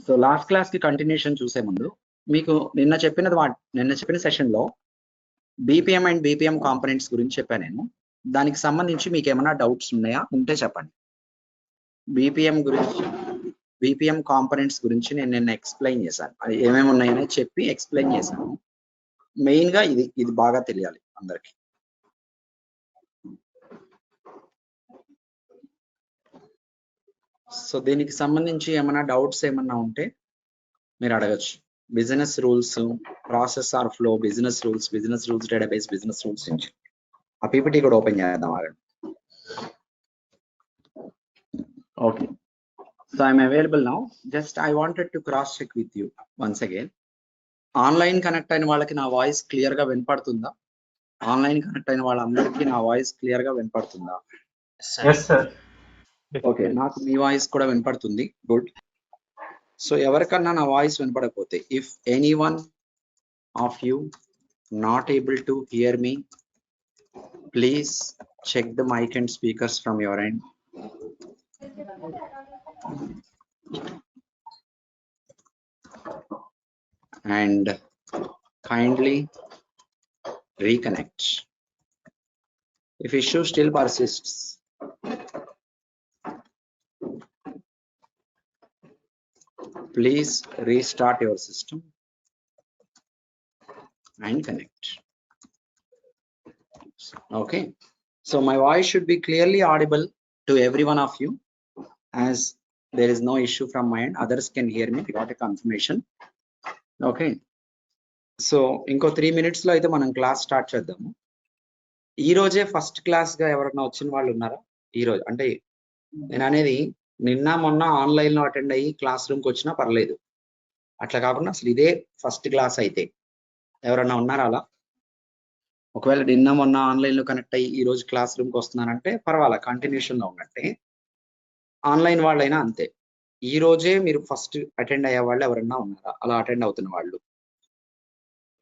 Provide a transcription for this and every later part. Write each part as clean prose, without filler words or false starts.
So last class కి continuation చూసే ముందు మీకు నిన్న చెప్పిన సెషన్ లో బీపీఎం అండ్ బీపీఎం కాంపోనెంట్స్ గురించి చెప్పాను నేను. దానికి సంబంధించి మీకు ఏమైనా డౌట్స్ ఉన్నాయా? ఉంటే చెప్పండి. బీపీఎం కాంపోనెంట్స్ గురించి నేను నిన్న ఎక్స్ప్లెయిన్ చేశాను. అది ఏమేమి ఉన్నాయని చెప్పి ఎక్స్ప్లెయిన్ చేశాను. మెయిన్ గా ఇది బాగా తెలియాలి అందరికి. సో దీనికి సంబంధించి ఏమైనా డౌట్స్ ఏమన్నా ఉంటే మీరు అడగచ్చు. Business rules, process or flow, business rules database, business rules నుంచి ఆ పీపీటీ కూడా ఓపెన్ చేద్దాం. ఆగండి. Okay, so I'm available now. Just I wanted to cross check with you once again. Online connect అయిన వాళ్ళకి నా వాయిస్ క్లియర్ గా వినపడుతుందా? ఆన్లైన్ కనెక్ట్ అయిన వాళ్ళందరికీ నా వాయిస్ క్లియర్ గా వినపడుతుందా? ఓకే, నాకు మీ వాయిస్ కూడా వినపడుతుంది. గుడ్. సో ఎవరికన్నా నా వాయిస్ వినపడకపోతే, if any one of you not able to hear me, please check the mic and speakers from your end. And kindly reconnect. If issue still persists, please restart your system and connect. Okay, so my voice should be clearly audible to every one of you, as there is no issue from my end. Others can hear me. We got a confirmation. Okay, so ఇంకో 3 minutes లో అయితే మనం class start చేద్దాము. ఈ రోజే first class గా ఎవరైనా వచ్చిన వాళ్ళు ఉన్నారా? ఈ రోజు అంటే నేను అనేది నిన్న మొన్న ఆన్లైన్ లో అటెండ్ అయ్యి క్లాస్ రూమ్కి వచ్చినా పర్లేదు, అట్లా కాకుండా అసలు ఇదే ఫస్ట్ క్లాస్ అయితే ఎవరన్నా ఉన్నారా అలా? ఒకవేళ నిన్న మొన్న ఆన్లైన్ లో కనెక్ట్ అయ్యి ఈ రోజు క్లాస్ రూమ్కి వస్తున్నానంటే పర్వాలా, కంటిన్యూషన్ లో ఉన్నట్టే. ఆన్లైన్ వాళ్ళైనా అంతే. ఈ రోజే మీరు ఫస్ట్ అటెండ్ అయ్యే వాళ్ళు ఎవరన్నా ఉన్నారా? అలా అటెండ్ అవుతున్న వాళ్ళు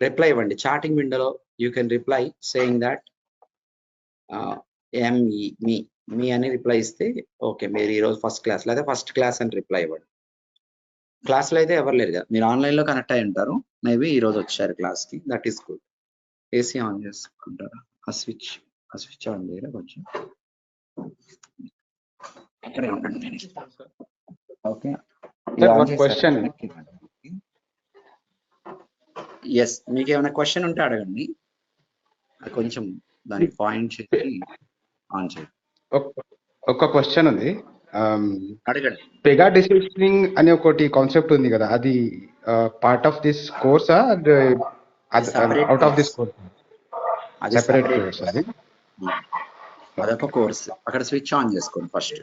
రిప్లై ఇవ్వండి. చాటింగ్ విండోలో you can reply saying that me అని రిప్లై ఇస్తే ఓకే, మీరు ఈరోజు ఫస్ట్ క్లాస్, లేదా ఫస్ట్ క్లాస్ అని రిప్లై ఇవ్వండి. క్లాస్లో అయితే ఎవరు లేరు కదా, మీరు ఆన్లైన్లో కనెక్ట్ అయి ఉంటారు. మేబీ ఈరోజు వచ్చారు క్లాస్కి, that is good. AC on చేసుకుంటారా? ఆ స్విచ్ ఆన్ చేయరా కొంచెం? ఇక్కడే ఉండండి. Okay, question. ఎస్, మీకు ఏమైనా క్వశ్చన్ ఉంటే అడగండి. కొంచెం దానికి పాయింట్ చేసి ఆన్ చేయండి. ఒక క్వశ్చన్ ఉంది, అడగండి. పెగా డిసిషనింగ్ అనే ఒకటి కాన్సెప్ట్ ఉంది కదా, అది part of this course out of this course? Separate course అది. అదొక కోర్స్. అక్కడ స్విచ్ ఆన్ చేసుకోండి ఫస్ట్.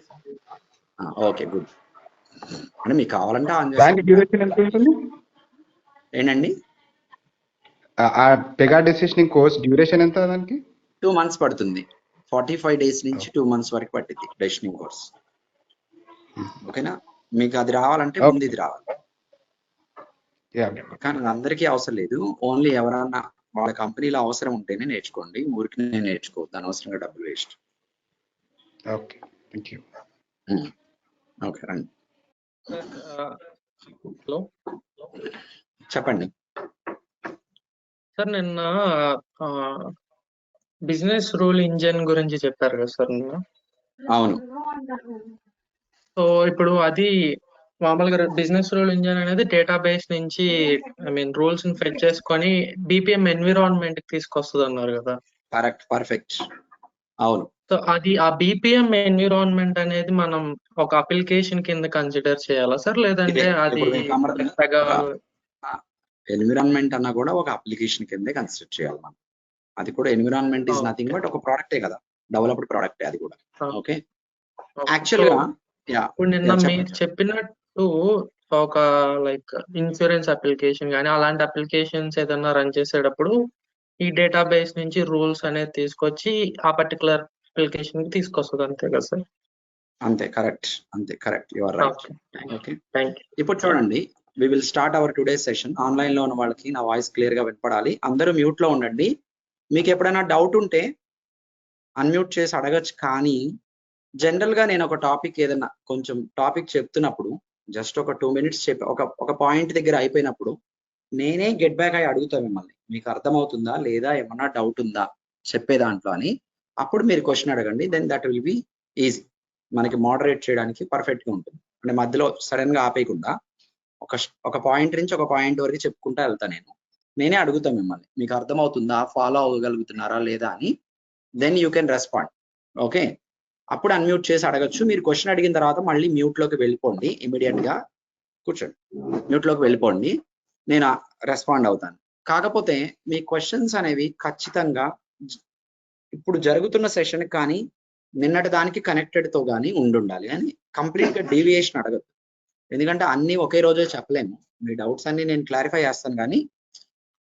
Okay, good. అంటే మీకు కావాలంటే ఆన్ దానికి డ్యూరేషన్ ఎంత ఉంటుంది? ఏంటండి? ఆ పెగా డిసిషనింగ్ కోర్స్ డ్యూరేషన్ ఎంత? దానికి 2 months పడుతుంది. 45 days నుంచి 2 months వరకు పట్టింది డిసిషనింగ్ కోర్స్. ఓకేనా? మీకు అది రావాలంటే ముందు ఇది రావాలి. కానీ అందరికీ అవసరం లేదు. ఓన్లీ ఎవరన్నా వాళ్ళ కంపెనీలో అవసరం ఉంటేనే నేర్చుకోండి. ఊరికి నేర్చుకోవద్దు, అనవసరంగా డబ్బులు waste. Okay, thank you. Okay, రండి. హలో, చెప్పండి సార్. నిన్న బిజినెస్ రూల్ ఇంజిన్ గురించి చెప్పారు కదా సార్ నిన్న? అవును. సో ఇప్పుడు అది మామూలుగా బిజినెస్ రూల్ ఇంజిన్ అనేది డేటాబేస్ నుంచి రూల్స్ ని ఫెచ్ చేసుకొని బీపీఎం ఎన్విరాన్మెంట్ కి తీసుకొస్తుంది అన్నారు కదా? Correct, perfect. అవును. సో అది ఆ బీపీఎం ఎన్విరాన్మెంట్ అనేది మనం ఒక అప్లికేషన్ కింద కన్సిడర్ చేయాలా సార్, లేదంటే అది ఎన్విరాన్మెంట్ అన్నా కూడా ఒక అప్లికేషన్ కిందే కన్సిడర్ చేయాలి మనం. అది కూడా ఎన్విరాన్మెంట్ ఈజ్ నథింగ్ బట్ ఒక ప్రోడక్టే కదా, డెవలప్డ్ ప్రోడక్టే అది కూడా. ఓకే, యాక్చువల్ గా ఇప్పుడు నిన్న మీరు చెప్పినట్టు ఒక లైక్ ఇన్సూరెన్స్ అప్లికేషన్ కానీ అలాంటి అప్లికేషన్స్ ఏదైనా రన్ చేసేటప్పుడు ఈ డేటాబేస్ నుంచి రూల్స్ అనేది తీసుకొచ్చి ఆ పర్టికులర్ అప్లికేషన్ కి తీసుకొస్తుంది, అంతే కదా సార్? అంతే, కరెక్ట్. అంతే, correct. You are right. Okay, thank you. ఇప్పుడు చూడండి, we will start our today session. Online లో ఉన్న వాళ్ళకి నా వాయిస్ క్లియర్ గా వినపడాలి. అందరూ మ్యూట్ లో ఉండండి. మీకు ఎప్పుడైనా డౌట్ ఉంటే అన్మ్యూట్ చేసి అడగచ్చు. కానీ జనరల్ గా నేను ఒక టాపిక్ ఏదైనా కొంచెం టాపిక్ చెప్తున్నప్పుడు జస్ట్ ఒక 2 మినిట్స్ చెప్పి ఒక పాయింట్ దగ్గర అయిపోయినప్పుడు నేనే గెట్ బ్యాక్ అయి అడుగుతా మిమ్మల్ని, మీకు అర్థమవుతుందా లేదా, ఏమన్నా డౌట్ ఉందా చెప్పే దాంట్లో అని. అప్పుడు మీరు క్వశ్చన్ అడగండి. Then that will be easy. మనకి మోడరేట్ చేయడానికి పర్ఫెక్ట్ గా ఉంటుంది. అంటే మధ్యలో సడన్ గా ఆపేయకుండా ఒక పాయింట్ నుంచి ఒక పాయింట్ వరకు చెప్పుకుంటా వెళ్తా నేనే అడుగుతా మిమ్మల్ని, మీకు అర్థమవుతుందా, ఫాలో అవ్వగలుగుతున్నారా లేదా అని. Then you can respond. Okay, అప్పుడు అన్మ్యూట్ చేసి అడగచ్చు. మీరు క్వశ్చన్ అడిగిన తర్వాత మళ్ళీ మ్యూట్ లోకి వెళ్ళిపోండి, ఇమీడియట్ గా కూర్చోండి, మ్యూట్ లోకి వెళ్ళిపోండి, నేను రెస్పాండ్ అవుతాను. కాకపోతే మీ క్వశ్చన్స్ అనేవి ఖచ్చితంగా ఇప్పుడు జరుగుతున్న సెషన్ కానీ నిన్నటి దానికి కనెక్టెడ్ తో కానీ ఉండాలి అని. కంప్లీట్ గా డీవియేషన్ అడగదు, ఎందుకంటే అన్ని ఒకే రోజే చెప్పలేము. మీ డౌట్స్ అన్ని నేను క్లారిఫై చేస్తాను, కానీ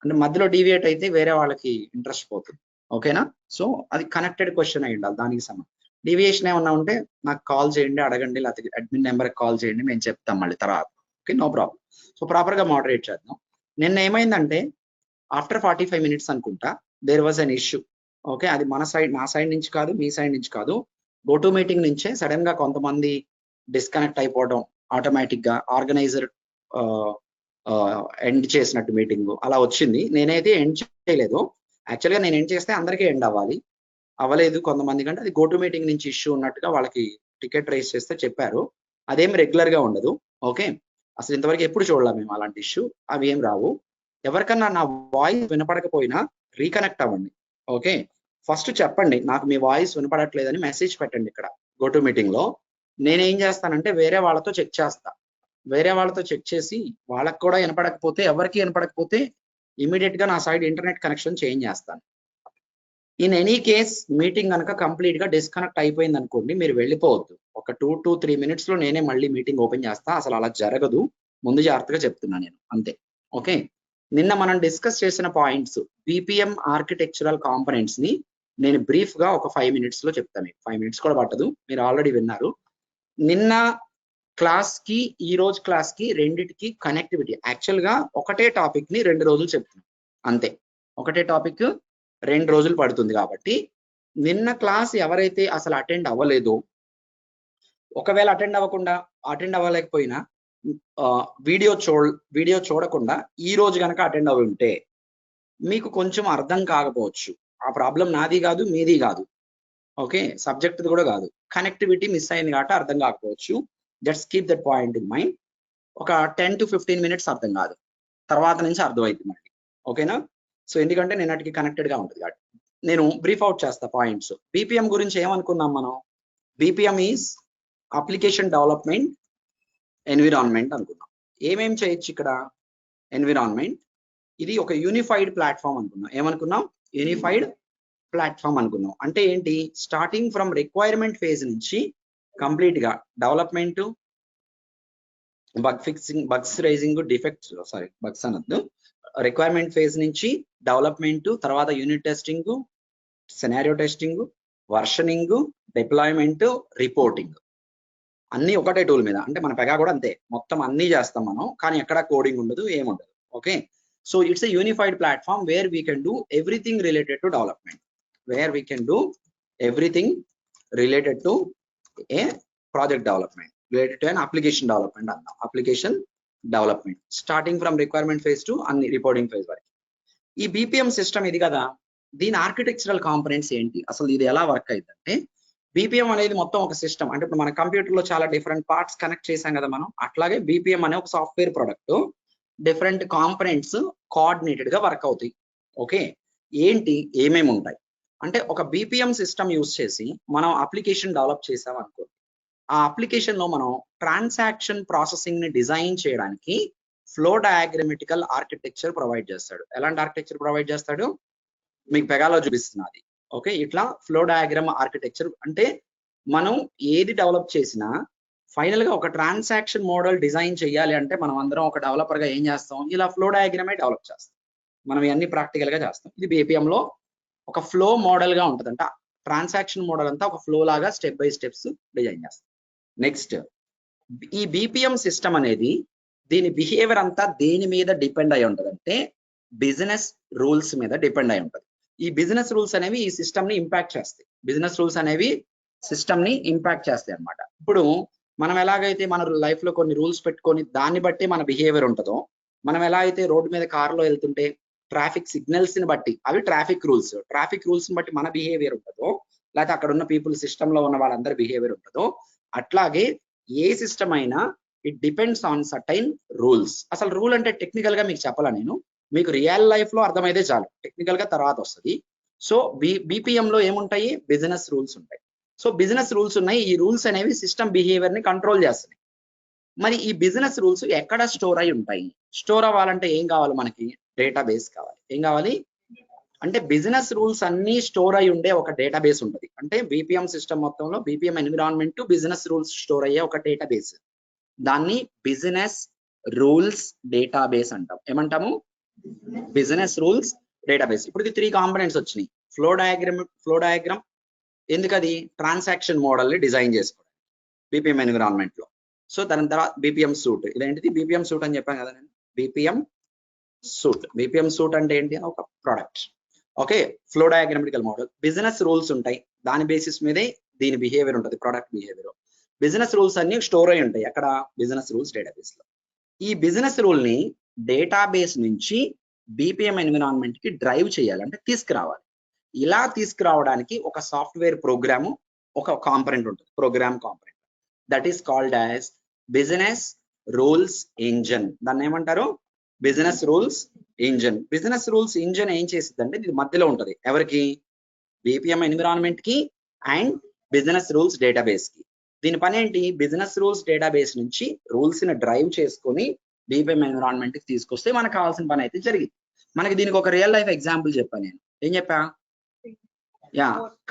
అంటే మధ్యలో డీవియేట్ అయితే వేరే వాళ్ళకి ఇంట్రెస్ట్ పోతుంది. ఓకేనా? సో అది కనెక్టెడ్ క్వశ్చన్ అయి ఉండాలి దానికి సంబంధించి. డీవియేషన్ ఏమన్నా ఉంటే నాకు కాల్ చేయండి, అడగండి, లేకపోతే అడ్మిన్ నెంబర్కి కాల్ చేయండి, మేము చెప్తాం మళ్ళీ తర్వాత. Okay, no problem. So proper గా మోడరేట్ చేద్దాం. నిన్న ఏమైందంటే ఆఫ్టర్ 45 మినిట్స్ అనుకుంటా there was an issue. Okay, అది మన సైడ్, నా సైడ్ నుంచి కాదు, మీ సైడ్ నుంచి కాదు, గో టు మీటింగ్ నుంచే సడన్ గా కొంతమంది డిస్కనెక్ట్ అయిపోవడం, ఆటోమేటిక్ గా ఆర్గనైజర్ ఎండ్ చేసినట్టు మీటింగ్ అలా వచ్చింది. నేనైతే ఎండ్ చేయలేదు. యాక్చువల్గా నేను ఎండ్ చేస్తే అందరికీ ఎండ్ అవ్వలేదు కొంతమంది కంటే. అది గో టు మీటింగ్ నుంచి ఇష్యూ ఉన్నట్టుగా వాళ్ళకి టికెట్ రైజ్ చేస్తే చెప్పారు. అదేం రెగ్యులర్ గా ఉండదు. ఓకే, అసలు ఇంతవరకు ఎప్పుడు చూడలేము మేము అలాంటి ఇష్యూ, అవి ఏం రావు. ఎవరికన్నా నా వాయిస్ వినపడకపోయినా రీకనెక్ట్ అవ్వండి. ఓకే, ఫస్ట్ చెప్పండి నాకు మీ వాయిస్ వినపడట్లేదని మెసేజ్ పెట్టండి ఇక్కడ గో టు మీటింగ్ లో. నేనేం చేస్తానంటే వేరే వాళ్ళతో చెక్ చేస్తా. వేరే వాళ్ళతో చెక్ చేసి వాళ్ళకి కూడా వినపడకపోతే, ఎవరికి వినపడకపోతే ఇమీడియట్ గా నా సైడ్ ఇంటర్నెట్ కనెక్షన్ చేంజ్ చేస్తాను. ఇన్ ఎనీ కేస్ మీటింగ్ కనుక కంప్లీట్ గా డిస్కనెక్ట్ అయిపోయింది అనుకోండి, మీరు వెళ్ళిపోవద్దు. ఒక 2 to 3 మినిట్స్ లో నేనే మళ్ళీ మీటింగ్ ఓపెన్ చేస్తా. అసలు అలా జరగదు, ముందు జాగ్రత్తగా చెప్తున్నా నేను, అంతే. ఓకే, నిన్న మనం డిస్కస్ చేసిన పాయింట్స్ BPM ఆర్కిటెక్చరల్ కాంపనెంట్స్ ని నేను బ్రీఫ్ గా ఒక 5 మినిట్స్ లో చెప్తాను. 5 మినిట్స్ కూడా పట్టదు, మీరు ఆల్రెడీ విన్నారు. నిన్న క్లాస్ కి ఈ రోజు క్లాస్ కి రెండిటికి కనెక్టివిటీ. యాక్చువల్ గా ఒకటే టాపిక్ ని 2 రోజులు చెప్తున్నాం, అంతే. ఒకటే టాపిక్ 2 రోజులు పడుతుంది. కాబట్టి నిన్న క్లాస్ ఎవరైతే అసలు అటెండ్ అవ్వలేదో, ఒకవేళ అటెండ్ అవ్వలేకపోయినా వీడియో చూడకుండా ఈ రోజు కనుక అటెండ్ అవి ఉంటే మీకు కొంచెం అర్థం కాకపోవచ్చు. ఆ ప్రాబ్లం నాది కాదు, మీది కాదు. ఓకే, సబ్జెక్ట్ కూడా కాదు, కనెక్టివిటీ మిస్ అయింది కాబట్టి అర్థం కాకపోవచ్చు. Just keep that point in mind. ఒక 10 to 15 మినిట్స్ అర్థం కాదు, తర్వాత నుంచి అర్థమైంది మళ్ళీ. ఓకేనా? సో ఎందుకంటే నిన్నటికి కనెక్టెడ్ గా ఉంటుంది కాబట్టి నేను బ్రీఫ్ అవుట్ చేస్తా పాయింట్స్. BPM గురించి ఏమనుకున్నాం మనం? BPM is application development environment అనుకున్నాం. ఏమేం చేయొచ్చు ఇక్కడ? ఎన్విరాన్మెంట్, ఇది ఒక యూనిఫైడ్ ప్లాట్ఫామ్ అనుకున్నాం. ఏమనుకున్నాం? యూనిఫైడ్ ప్లాట్ఫామ్ అనుకున్నాం. అంటే ఏంటి? స్టార్టింగ్ ఫ్రమ్ రిక్వైర్మెంట్ ఫేజ్ నుంచి కంప్లీట్ గా development, bug fixing, bugs raising, defects, bugs అనొద్దు, రిక్వైర్మెంట్ ఫేజ్ నుంచి డెవలప్మెంట్, తర్వాత unit testing, scenario testing, versioning, deployment, reporting, అన్ని ఒకటే టూల్ మీద. అంటే మన పెగా కూడా అంతే, మొత్తం అన్ని చేస్తాం మనం, కానీ ఎక్కడ కోడింగ్ ఉండదు, ఏముండదు. Okay, so it's a unified platform where we can do everything related to development, where we can do everything related to a project development, related to an application development అన్నాం. Application development starting from requirement phase to అన్ని reporting phase వరకు. ఈ BPM system ఇది కదా, దీని architectural components ఏంటి, అసలు ఇది ఎలా వర్క్ అయిందంటే, BPM అనేది మొత్తం ఒక సిస్టమ్. అంటే ఇప్పుడు మన కంప్యూటర్ లో చాలా డిఫరెంట్ పార్ట్స్ కనెక్ట్ చేసాం కదా మనం, అట్లాగే BPM అనే ఒక software product, different components coordinated గా వర్క్ అవుతాయి. ఓకే, ఏంటి ఏమేమి ఉంటాయి అంటే, ఒక BPM సిస్టమ్ యూజ్ చేసి మనం అప్లికేషన్ డెవలప్ చేసాం అనుకో, ఆ అప్లికేషన్ లో మనం ట్రాన్సాక్షన్ ప్రాసెసింగ్ ని డిజైన్ చేయడానికి ఫ్లో డయాగ్రమెటికల్ ఆర్కిటెక్చర్ ప్రొవైడ్ చేస్తాడు. ఎలాంటి ఆర్కిటెక్చర్ ప్రొవైడ్ చేస్తాడు? మీకు పెగాలో చూపిస్తున్నది. ఓకే, ఇట్లా ఫ్లో డయాగ్రామ్ ఆర్కిటెక్చర్ అంటే మనం ఏది డెవలప్ చేసినా ఫైనల్ గా ఒక ట్రాన్సాక్షన్ మోడల్ డిజైన్ చేయాలి అంటే మనం అందరం ఒక డెవలపర్ గా ఏం చేస్తాం? ఇలా ఫ్లో డయాగ్రామే డెవలప్ చేస్తాం. మనం ఇవన్నీ ప్రాక్టికల్ గా చేస్తాం. ఇది BPM లో ఒక ఫ్లో మోడల్ గా ఉంటుంది. అంటే ట్రాన్సాక్షన్ మోడల్ అంతా ఒక ఫ్లో లాగా స్టెప్ బై స్టెప్స్ డిజైన్ చేస్తాం. నెక్స్ట్, ఈ BPM సిస్టమ్ అనేది దీని బిహేవియర్ అంతా దేని మీద డిపెండ్ అయి ఉంటుంది అంటే, బిజినెస్ రూల్స్ మీద డిపెండ్ అయి ఉంటుంది. ఈ బిజినెస్ రూల్స్ అనేవి ఈ సిస్టమ్ ని ఇంపాక్ట్ చేస్తాయి. బిజినెస్ రూల్స్ అనేవి సిస్టమ్ ని ఇంపాక్ట్ చేస్తాయి అన్నమాట. ఇప్పుడు మనం ఎలాగైతే మన లైఫ్ లో కొన్ని రూల్స్ పెట్టుకొని దాన్ని బట్టి మన బిహేవియర్ ఉంటుందో, మనం ఎలా అయితే రోడ్డు మీద కారులో వెళ్తుంటే ట్రాఫిక్ సిగ్నల్స్ ని బట్టి, అవి ట్రాఫిక్ రూల్స్ ని బట్టి మన బిహేవియర్ ఉంటుందో, లేకపోతే అక్కడ ఉన్న పీపుల్ సిస్టమ్ లో ఉన్న వాళ్ళందరి బిహేవియర్ ఉంటుందో, అట్లాగే ఏ సిస్టమ్ అయినా it depends on certain rules. అసలు రూల్ అంటే టెక్నికల్ గా మీకు చెప్పాలా నేను, మీకు రియల్ లైఫ్ లో అర్థమైతే చాలు, టెక్నికల్ గా తర్వాత వస్తుంది. సో బీపీఎం లో ఏముంటాయి, బిజినెస్ రూల్స్ ఉంటాయి. సో బిజినెస్ రూల్స్ ఉన్నాయి, ఈ రూల్స్ అనేవి సిస్టమ్ బిహేవియర్ ని కంట్రోల్ చేస్తున్నాయి. మరి ఈ బిజినెస్ రూల్స్ ఎక్కడ స్టోర్ అయి ఉంటాయి? స్టోర్ అవ్వాలంటే ఏం కావాలి మనకి, డేటాబేస్ కావాలి. ఏం కావాలి అంటే బిజినెస్ రూల్స్ అన్ని స్టోర్ అయి ఉండే ఒక డేటాబేస్ ఉంటుంది. అంటే బీపీఎం సిస్టమ్ మొత్తంలో BPM environment business rules store అయ్యే ఒక డేటాబేస్, దాన్ని బిజినెస్ రూల్స్ డేటాబేస్ అంటాం. ఏమంటాము, బిజినెస్ రూల్స్ డేటాబేస్. ఇప్పుడు ఇది 3 కాంపోనెంట్స్ వచ్చినాయి. ఫ్లో డయాగ్రామ్ ఎందుకు, అది ట్రాన్సాక్షన్ మోడల్ ని డిజైన్ చేసుకోవడం బీపీఎం ఎన్విరాన్మెంట్ లో. సో దాని తర్వాత బీపీఎం సూట్, ఇదేంటిది బీపీఎం సూట్ అని చెప్పాను కదా నేను, బీపీఎం సూట్ అంటే ఏంటి, ఒక product. Okay, flow diagrammatical model. Business rules ఉంటాయి, దాని బేసిస్ మీదే దీని బిహేవియర్ ఉంటుంది, ప్రోడక్ట్ బిహేవియర్. బిజినెస్ రూల్స్ అన్ని స్టోర్ అయి ఉంటాయి అక్కడ బిజినెస్ రూల్స్ డేటాబేస్ లో. ఈ బిజినెస్ రూల్ ని డేటాబేస్ నుంచి బీపీఎం ఎన్విరాన్మెంట్ కి డ్రైవ్ చేయాలి, అంటే తీసుకురావాలి. ఇలా తీసుకురావడానికి ఒక సాఫ్ట్వేర్ ప్రోగ్రాము, ఒక కాంపొనెంట్ ఉంటుంది, program component, that is called as business rules engine. దాన్ని ఏమంటారు, business rules engine. Business rules engine ఏం చేసింది అంటే ఇది మధ్యలో ఉంటది, ఎవరికి, బీపీఎం ఎన్విరాన్మెంట్ కి అండ్ బిజినెస్ రూల్స్ డేటాబేస్ కి. దీని పని ఏంటి, బిజినెస్ రూల్స్ డేటాబేస్ నుంచి రూల్స్ ని డ్రైవ్ చేసుకొని బీపీఎం ఎన్విరాన్మెంట్ కి తీసుకొస్తే మనకు కావాల్సిన పని అయితే జరిగింది. మనకి దీనికి ఒక రియల్ లైఫ్ ఎగ్జాంపుల్ చెప్పాను నేను. ఏం చెప్పా,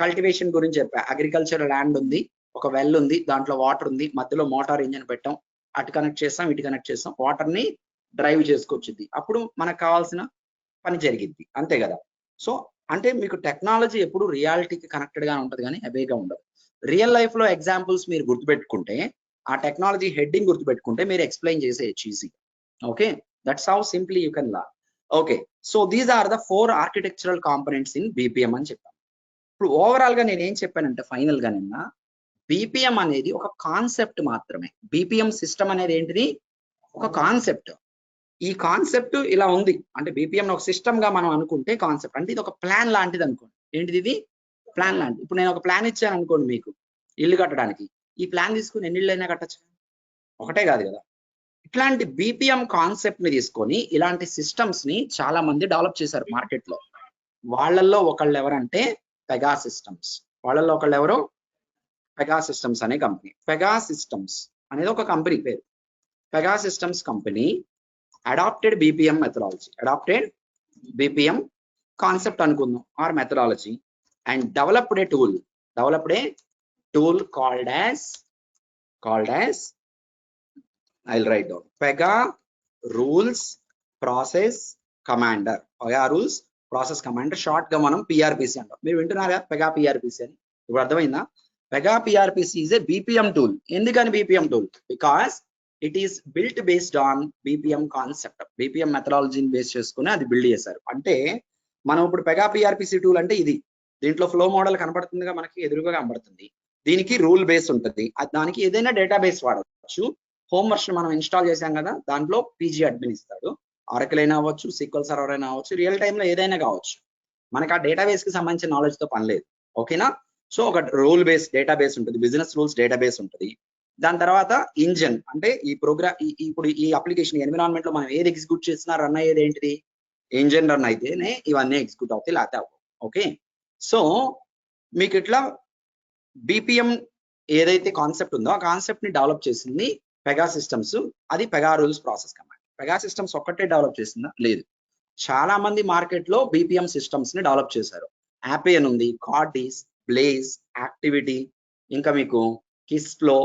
కల్టివేషన్ గురించి చెప్పా. అగ్రికల్చర్ ల్యాండ్ ఉంది, ఒక వెల్ ఉంది, దాంట్లో వాటర్ ఉంది, మధ్యలో మోటార్ ఇంజన్ పెట్టాం, అటు కనెక్ట్ చేస్తాం, ఇటు కనెక్ట్ చేస్తాం, వాటర్ ని డ్రైవ్ చేసుకొచ్చింది, అప్పుడు మనకు కావాల్సిన పని జరిగింది, అంతే కదా. సో అంటే మీకు టెక్నాలజీ ఎప్పుడు రియాలిటీకి కనెక్టెడ్ గా ఉంటుంది కానీ అవేగా ఉండదు. రియల్ లైఫ్ లో ఎగ్జాంపుల్స్ మీరు గుర్తుపెట్టుకుంటే, ఆ టెక్నాలజీ హెడ్డింగ్ గుర్తుపెట్టుకుంటే మీరు ఎక్స్ప్లెయిన్ చేసేయచ్చు easy. Okay, that's how simply you can learn. Okay, so these are the 4 architectural components in BPM అని చెప్పాను. ఇప్పుడు ఓవరాల్ గా నేను ఏం చెప్పానంటే ఫైనల్ గా నిన్న, బీపీఎం అనేది ఒక కాన్సెప్ట్ మాత్రమే. బీపీఎం సిస్టమ్ అనేది ఏంటిది, ఒక కాన్సెప్ట్. ఈ కాన్సెప్ట్ ఇలా ఉంది అంటే బీపీఎం ఒక సిస్టమ్ గా మనం అనుకుంటే, కాన్సెప్ట్ అంటే ఇది ఒక ప్లాన్ లాంటిది అనుకోండి. ఏంటిది, ఇది ప్లాన్ లాంటిది. ఇప్పుడు నేను ఒక ప్లాన్ ఇచ్చాను అనుకోండి మీకు ఇల్లు కట్టడానికి, ఈ ప్లాన్ తీసుకుని ఎన్ని ఇళ్ళు అయినా కట్టచ్చు, ఒకటే కాదు కదా. ఇట్లాంటి బీపీఎం కాన్సెప్ట్ ని తీసుకొని ఇలాంటి సిస్టమ్స్ ని చాలా మంది డెవలప్ చేశారు మార్కెట్ లో. వాళ్ళల్లో ఒకళ్ళు ఎవరంటే పెగా సిస్టమ్స్. వాళ్ళల్లో ఒకళ్ళు ఎవరు, పెగా సిస్టమ్స్ అనే కంపెనీ. పెగా సిస్టమ్స్ అనేది ఒక కంపెనీ పేరు. Pega systems company adopted BPM methodology, adopted BPM concept అనుకుందాం or methodology, and developed a tool called as I'll write down Pega Rules Process Commander. Pega Rules Process Commander, short గా మనం PRPC అంటాం. మీరు వింటున్నారా Pega PRPC అని? ఇప్పుడు అర్థమైందా? Pega PRPC is a BPM tool. ఎందుకని BPM tool? Because it is built based on BPM concept. BPM మెథడాలజీని బేస్ చేసుకుని అది బిల్డ్ చేశారు. అంటే మనం ఇప్పుడు Pega PRPC టూల్ అంటే ఇది, దీంట్లో ఫ్లో మోడల్ కనబడుతుందిగా, మనకి ఎదురుగా కనబడుతుంది. దీనికి రూల్ బేస్ ఉంటుంది, దానికి ఏదైనా డేటాబేస్ వాడవచ్చు. హోమ్ వర్షన్ మనం ఇన్స్టాల్ చేసాం కదా, దాంట్లో పీజీ అడ్మిన్ ఇస్తాడు. ఆరకిల్ అయినా అవ్వచ్చు, సీక్వెల్ సర్వర్ అయినా అవ్వచ్చు, రియల్ టైమ్ లో ఏదైనా కావచ్చు. మనకి ఆ డేటాబేస్ కి సంబంధించిన నాలెడ్జ్ తో పని లేదు. ఓకేనా? సో ఒక రూల్ బేస్ డేటాబేస్ ఉంటుంది, బిజినెస్ రూల్స్ డేటాబేస్ ఉంటుంది. దాని తర్వాత ఇంజన్ అంటే ఈ ప్రోగ్రామ్, ఇప్పుడు ఈ అప్లికేషన్ ఎన్విరాన్మెంట్ లో మనం ఏది ఎగ్జిక్యూట్ చేసినా రన్ అయ్యేది ఏంటిది, ఇంజన్ రన్ అయితేనే ఇవన్నీ ఎగ్జిక్యూట్ అవుతాయి, లేకపోతే అవ్వవు. ఓకే, సో మీకు ఇట్లా బీపీఎం ఏదైతే కాన్సెప్ట్ ఉందో ఆ కాన్సెప్ట్ ని డెవలప్ చేసింది పెగా సిస్టమ్స్. అది Pega rules process command. Pega systems ఒక్కటే డెవలప్ చేసిందా? లేదు, చాలా మంది మార్కెట్ లో బీపీఎం సిస్టమ్స్ ని డెవలప్ చేశారు. యాపియన్ ఉంది, కార్డిస్, బ్లేజ్, యాక్టివిటీ, ఇంకా మీకు కిస్ ఫ్లో,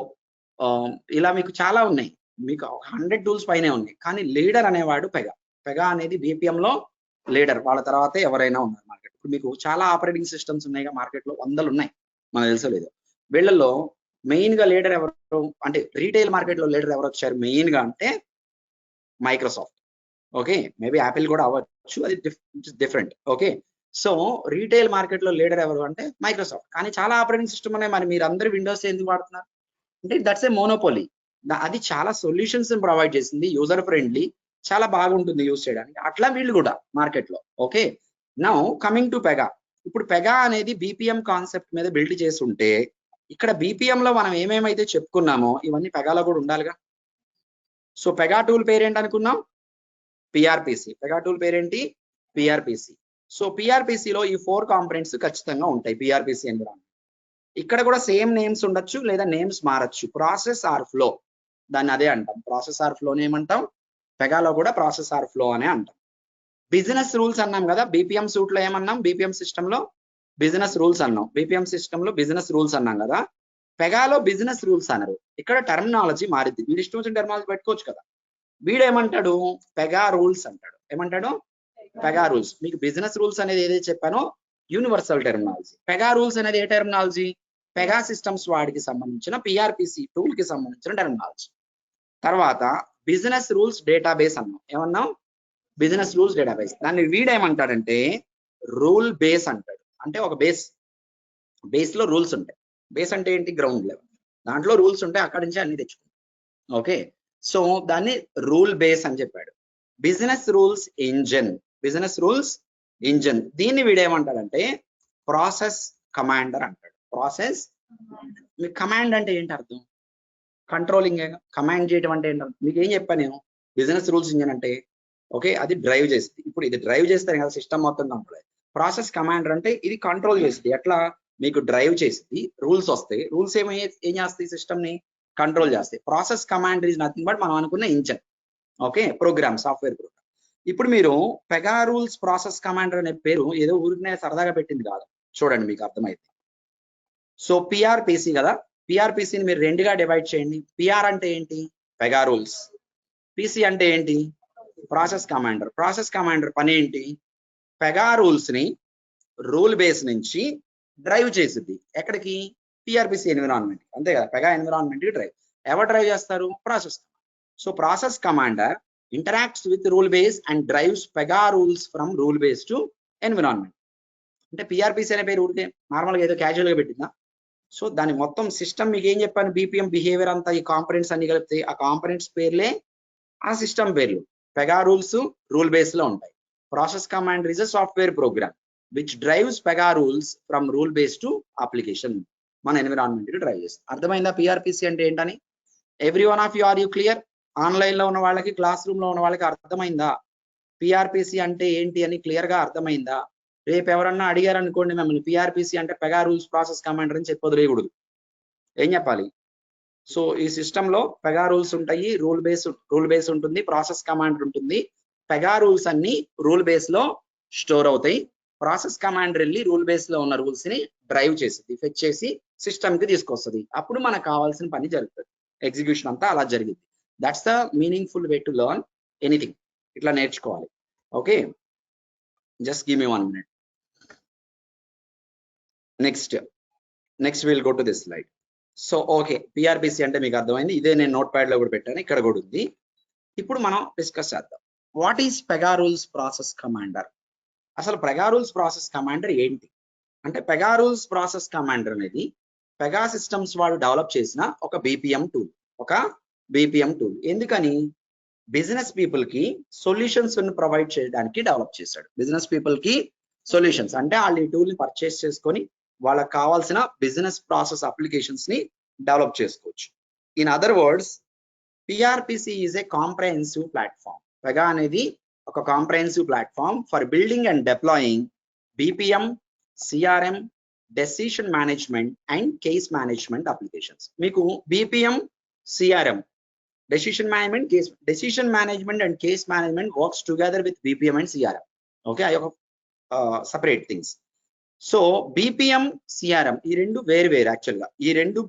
ఇలా మీకు చాలా ఉన్నాయి. మీకు 100 టూల్స్ పైనే ఉన్నాయి. కానీ లీడర్ అనేవాడు పెగా. పెగా అనేది బీపీఎం లో లీడర్, వాళ్ళ తర్వాతే ఎవరైనా ఉన్నారు మార్కెట్. ఇప్పుడు మీకు చాలా ఆపరేటింగ్ సిస్టమ్స్ ఉన్నాయి మార్కెట్ లో, 100 ఉన్నాయి, మనకు తెలుసో లేదు. వీళ్ళల్లో మెయిన్ గా లీడర్ ఎవరు అంటే, రీటైల్ మార్కెట్ లో లీడర్ ఎవరు వచ్చారు మెయిన్ గా అంటే మైక్రోసాఫ్ట్. ఓకే, మేబీ యాపిల్ కూడా అవ్వచ్చు, అది different. Okay, so retail market లో లీడర్ ఎవరు అంటే మైక్రోసాఫ్ట్. కానీ చాలా ఆపరేటింగ్ సిస్టమ్ ఉన్నాయి. మరి మీరు అందరూ విండోస్ ఎందుకు వాడుతున్నారు? అంటే దట్స్ ఏ మోనోపోలీ. అది చాలా సొల్యూషన్స్ ప్రొవైడ్ చేసింది, యూజర్ ఫ్రెండ్లీ, చాలా బాగుంటుంది యూజ్ చేయడానికి. అట్లా వీళ్ళు కూడా మార్కెట్లో. Okay, now coming to Pega. ఇప్పుడు పెగా అనేది బీపీఎం కాన్సెప్ట్ మీద బిల్డ్ చేసి ఉంటే, ఇక్కడ బీపీఎం లో మనం ఏమేమైతే చెప్పుకున్నామో ఇవన్నీ పెగాలో కూడా ఉండాలిగా. సో పెగా టూల్ పేరేంటి అనుకున్నాం? పిఆర్పిసి. పెగా టూల్ పేరేంటి? పిఆర్పిసి. సో పిఆర్పిసిలో ఈ 4 కాంపోనెంట్స్ ఖచ్చితంగా ఉంటాయి పిఆర్పిసి ఎన్విరాన్మెంట్. ఇక్కడ కూడా సేమ్ నేమ్స్ ఉండొచ్చు లేదా నేమ్స్ మారచ్చు. ప్రాసెస్ ఆర్ ఫ్లో, దాన్ని అదే అంటాం. ప్రాసెస్ ఆర్ ఫ్లోని ఏమంటాం? పెగాలో కూడా ప్రాసెస్ ఆర్ ఫ్లో అనే అంటాం. బిజినెస్ రూల్స్ అన్నాం కదా, బీపీఎం సూట్ లో ఏమన్నాం? బీపీఎం సిస్టమ్ లో బిజినెస్ రూల్స్ అన్నాం. బీపీఎం సిస్టమ్ లో బిజినెస్ రూల్స్ అన్నాం కదా, పెగాలో బిజినెస్ రూల్స్ అన్నారు. ఇక్కడ టర్మినాలజీ మారింది. వీడు ఇష్టం వచ్చిన టర్మినాలజీ పెట్టుకోవచ్చు కదా. వీడేమంటాడు? పెగా రూల్స్ అంటాడు. ఏమంటాడు? Pega rules. మీకు బిజినెస్ రూల్స్ అనేది ఏదైతే చెప్పానో యూనివర్సల్ టెర్మినాలజీ. పెగా రూల్స్ అనేది ఏ టెర్మినాలజీ? పెగా సిస్టమ్స్ వాడికి సంబంధించిన పిఆర్పిసి టూల్ కి సంబంధించిన టెర్మినాలజీ. తర్వాత బిజినెస్ రూల్స్ డేటాబేస్ అన్నాం. ఏమన్నాం? Business rules database. దాన్ని వీడేమంటాడంటే రూల్ బేస్ అంటాడు. అంటే ఒక బేస్ లో రూల్స్ ఉంటాయి. బేస్ అంటే ఏంటి? Ground level. దాంట్లో రూల్స్ ఉంటాయి, అక్కడి నుంచి అన్ని తెచ్చుకుంటాం. ఓకే, సో దాన్ని రూల్ బేస్ అని చెప్పాడు. Business rules engine. Business rules engine. దీన్ని వీడేమంటాడంటే ప్రాసెస్ కమాండర్ అంటాడు. ప్రాసెస్. మీ కమాండ్ అంటే ఏంటి అర్థం? కంట్రోలింగ్. కమాండ్ చేయడం అంటే ఏంటి? మీకు ఏం చెప్పాను నేను? బిజినెస్ రూల్స్ ఇంజన్ అంటే ఓకే, అది డ్రైవ్ చేస్తుంది. ఇప్పుడు ఇది డ్రైవ్ చేస్తాను కదా సిస్టమ్ మొత్తం కంట్రోల్. ప్రాసెస్ కమాండర్ అంటే ఇది కంట్రోల్ చేస్తుంది. ఎట్లా? మీకు డ్రైవ్ చేస్తుంది, రూల్స్ వస్తాయి. రూల్స్ ఏం చేస్తాయి? సిస్టమ్ ని కంట్రోల్ చేస్తాయి. Process commander is nothing but మనం అనుకున్న engine. Okay, program, software program. ఇప్పుడు మీరు పెగా రూల్స్ ప్రాసెస్ కమాండర్ అనే పేరు ఏదో ఊరికనే సరదాగా పెట్టింది కాదు. చూడండి మీకు అర్థమైంది. సో పిఆర్పిసి కదా, పిఆర్పిసిని మీరు రెండుగా డివైడ్ చేయండి. పిఆర్ అంటే ఏంటి? Pega rules. పిసి అంటే ఏంటి? Process commander. ప్రాసెస్ కమాండర్ పని ఏంటి? పెగా రూల్స్ ని రూల్ బేస్ నుంచి డ్రైవ్ చేసిద్ది. ఎక్కడికి? PRPC environment. అంతే కదా, పెగా ఎన్విరాన్మెంట్ కి డ్రైవ్. ఎవరు డ్రైవ్ చేస్తారు? Process. So process commander interacts with rule base and drives Pega rules from rule base to environment. అంటే పిఆర్పిసి అనే పేరు ఊరికే నార్మల్గా ఏదో క్యాజువల్ గా పెట్టిందా? సో దాని మొత్తం సిస్టమ్ మీకు ఏం చెప్పాను? బీపీఎం బిహేవియర్ అంతా ఈ కాంపనెంట్స్ అన్ని కలిపితే ఆ కాంపనెంట్స్ పేర్లే ఆ సిస్టమ్ పేర్లు. పెగా రూల్స్ రూల్ బేస్ లో ఉంటాయి. Process commander is a software program which drives Pega rules from rule base to application. మన ఎన్విరాన్మెంట్ కి డ్రైవ్ చేస్తుంది. అర్థమైందా పిఆర్పిసి అంటే ఏంటని? Every one of you are you clear? Online లో ఉన్న వాళ్ళకి, క్లాస్ రూమ్ లో ఉన్న వాళ్ళకి అర్థమైందా పిఆర్పిసి అంటే ఏంటి అని? క్లియర్ గా అర్థమైందా? రేపు ఎవరన్నా అడిగారు అనుకోండి మిమ్మల్ని, పిఆర్పిసి అంటే పెగా రూల్స్ ప్రాసెస్ కమాండర్ అని చెప్పి వదిలేయకూడదు. ఏం చెప్పాలి? సో ఈ సిస్టమ్ లో పెగా రూల్స్ ఉంటాయి, రూల్ బేస్ ఉంటుంది, ప్రాసెస్ కమాండర్ ఉంటుంది. పెగా రూల్స్ అన్ని రూల్ బేస్ లో స్టోర్ అవుతాయి. ప్రాసెస్ కమాండర్ వెళ్ళి రూల్ బేస్ లో ఉన్న రూల్స్ ని డ్రైవ్ చేస్తుంది, ఫెచ్ చేసి సిస్టమ్ కి తీసుకొస్తుంది. అప్పుడు మనకు కావాల్సిన పని జరుగుతుంది. ఎగ్జిక్యూషన్ అంతా అలా జరిగింది. That's the meaningful way to learn anything. ఇట్లా నేర్చుకోవాలి. Okay, just give me 1 minute. Next will go to this slide. So okay, PRPC అంటే మీకు అర్థమైంది. ఇదే నేను నోట్ ప్యాడ్ లో కూడా పెట్టాను, ఇక్కడ కూడా ఉంది. ఇప్పుడు మనం డిస్కస్ చేద్దాం. What is Pega rules process commander? అసలు పెగా రూల్స్ ప్రాసెస్ కమాండర్ ఏంటి అంటే, పెగా రూల్స్ ప్రాసెస్ కమాండర్ అనేది పెగా సిస్టమ్స్ వాళ్ళు డెవలప్ చేసిన ఒక బీపీఎం టూల్. ఎందుకని? బిజినెస్ పీపుల్ కి సొల్యూషన్స్ ప్రొవైడ్ చేయడానికి డెవలప్ చేశాడు. బిజినెస్ పీపుల్ కి సొల్యూషన్స్ అంటే వాళ్ళు ఈ టూల్ ని పర్చేస్ చేసుకొని వాళ్ళకి కావాల్సిన బిజినెస్ ప్రాసెస్ అప్లికేషన్స్ ని డెవలప్ చేసుకోవచ్చు. In other words, PRPC is a comprehensive platform. Pega అనేది ఒక comprehensive platform for building and deploying BPM, CRM, decision management and case management applications. మీకు BPM, CRM, decision management and case management works together with BPM and CRM. Okay, I have separate things. So BPM, CRM ఈ రెండు వేరు actual గా. ఈ రెండు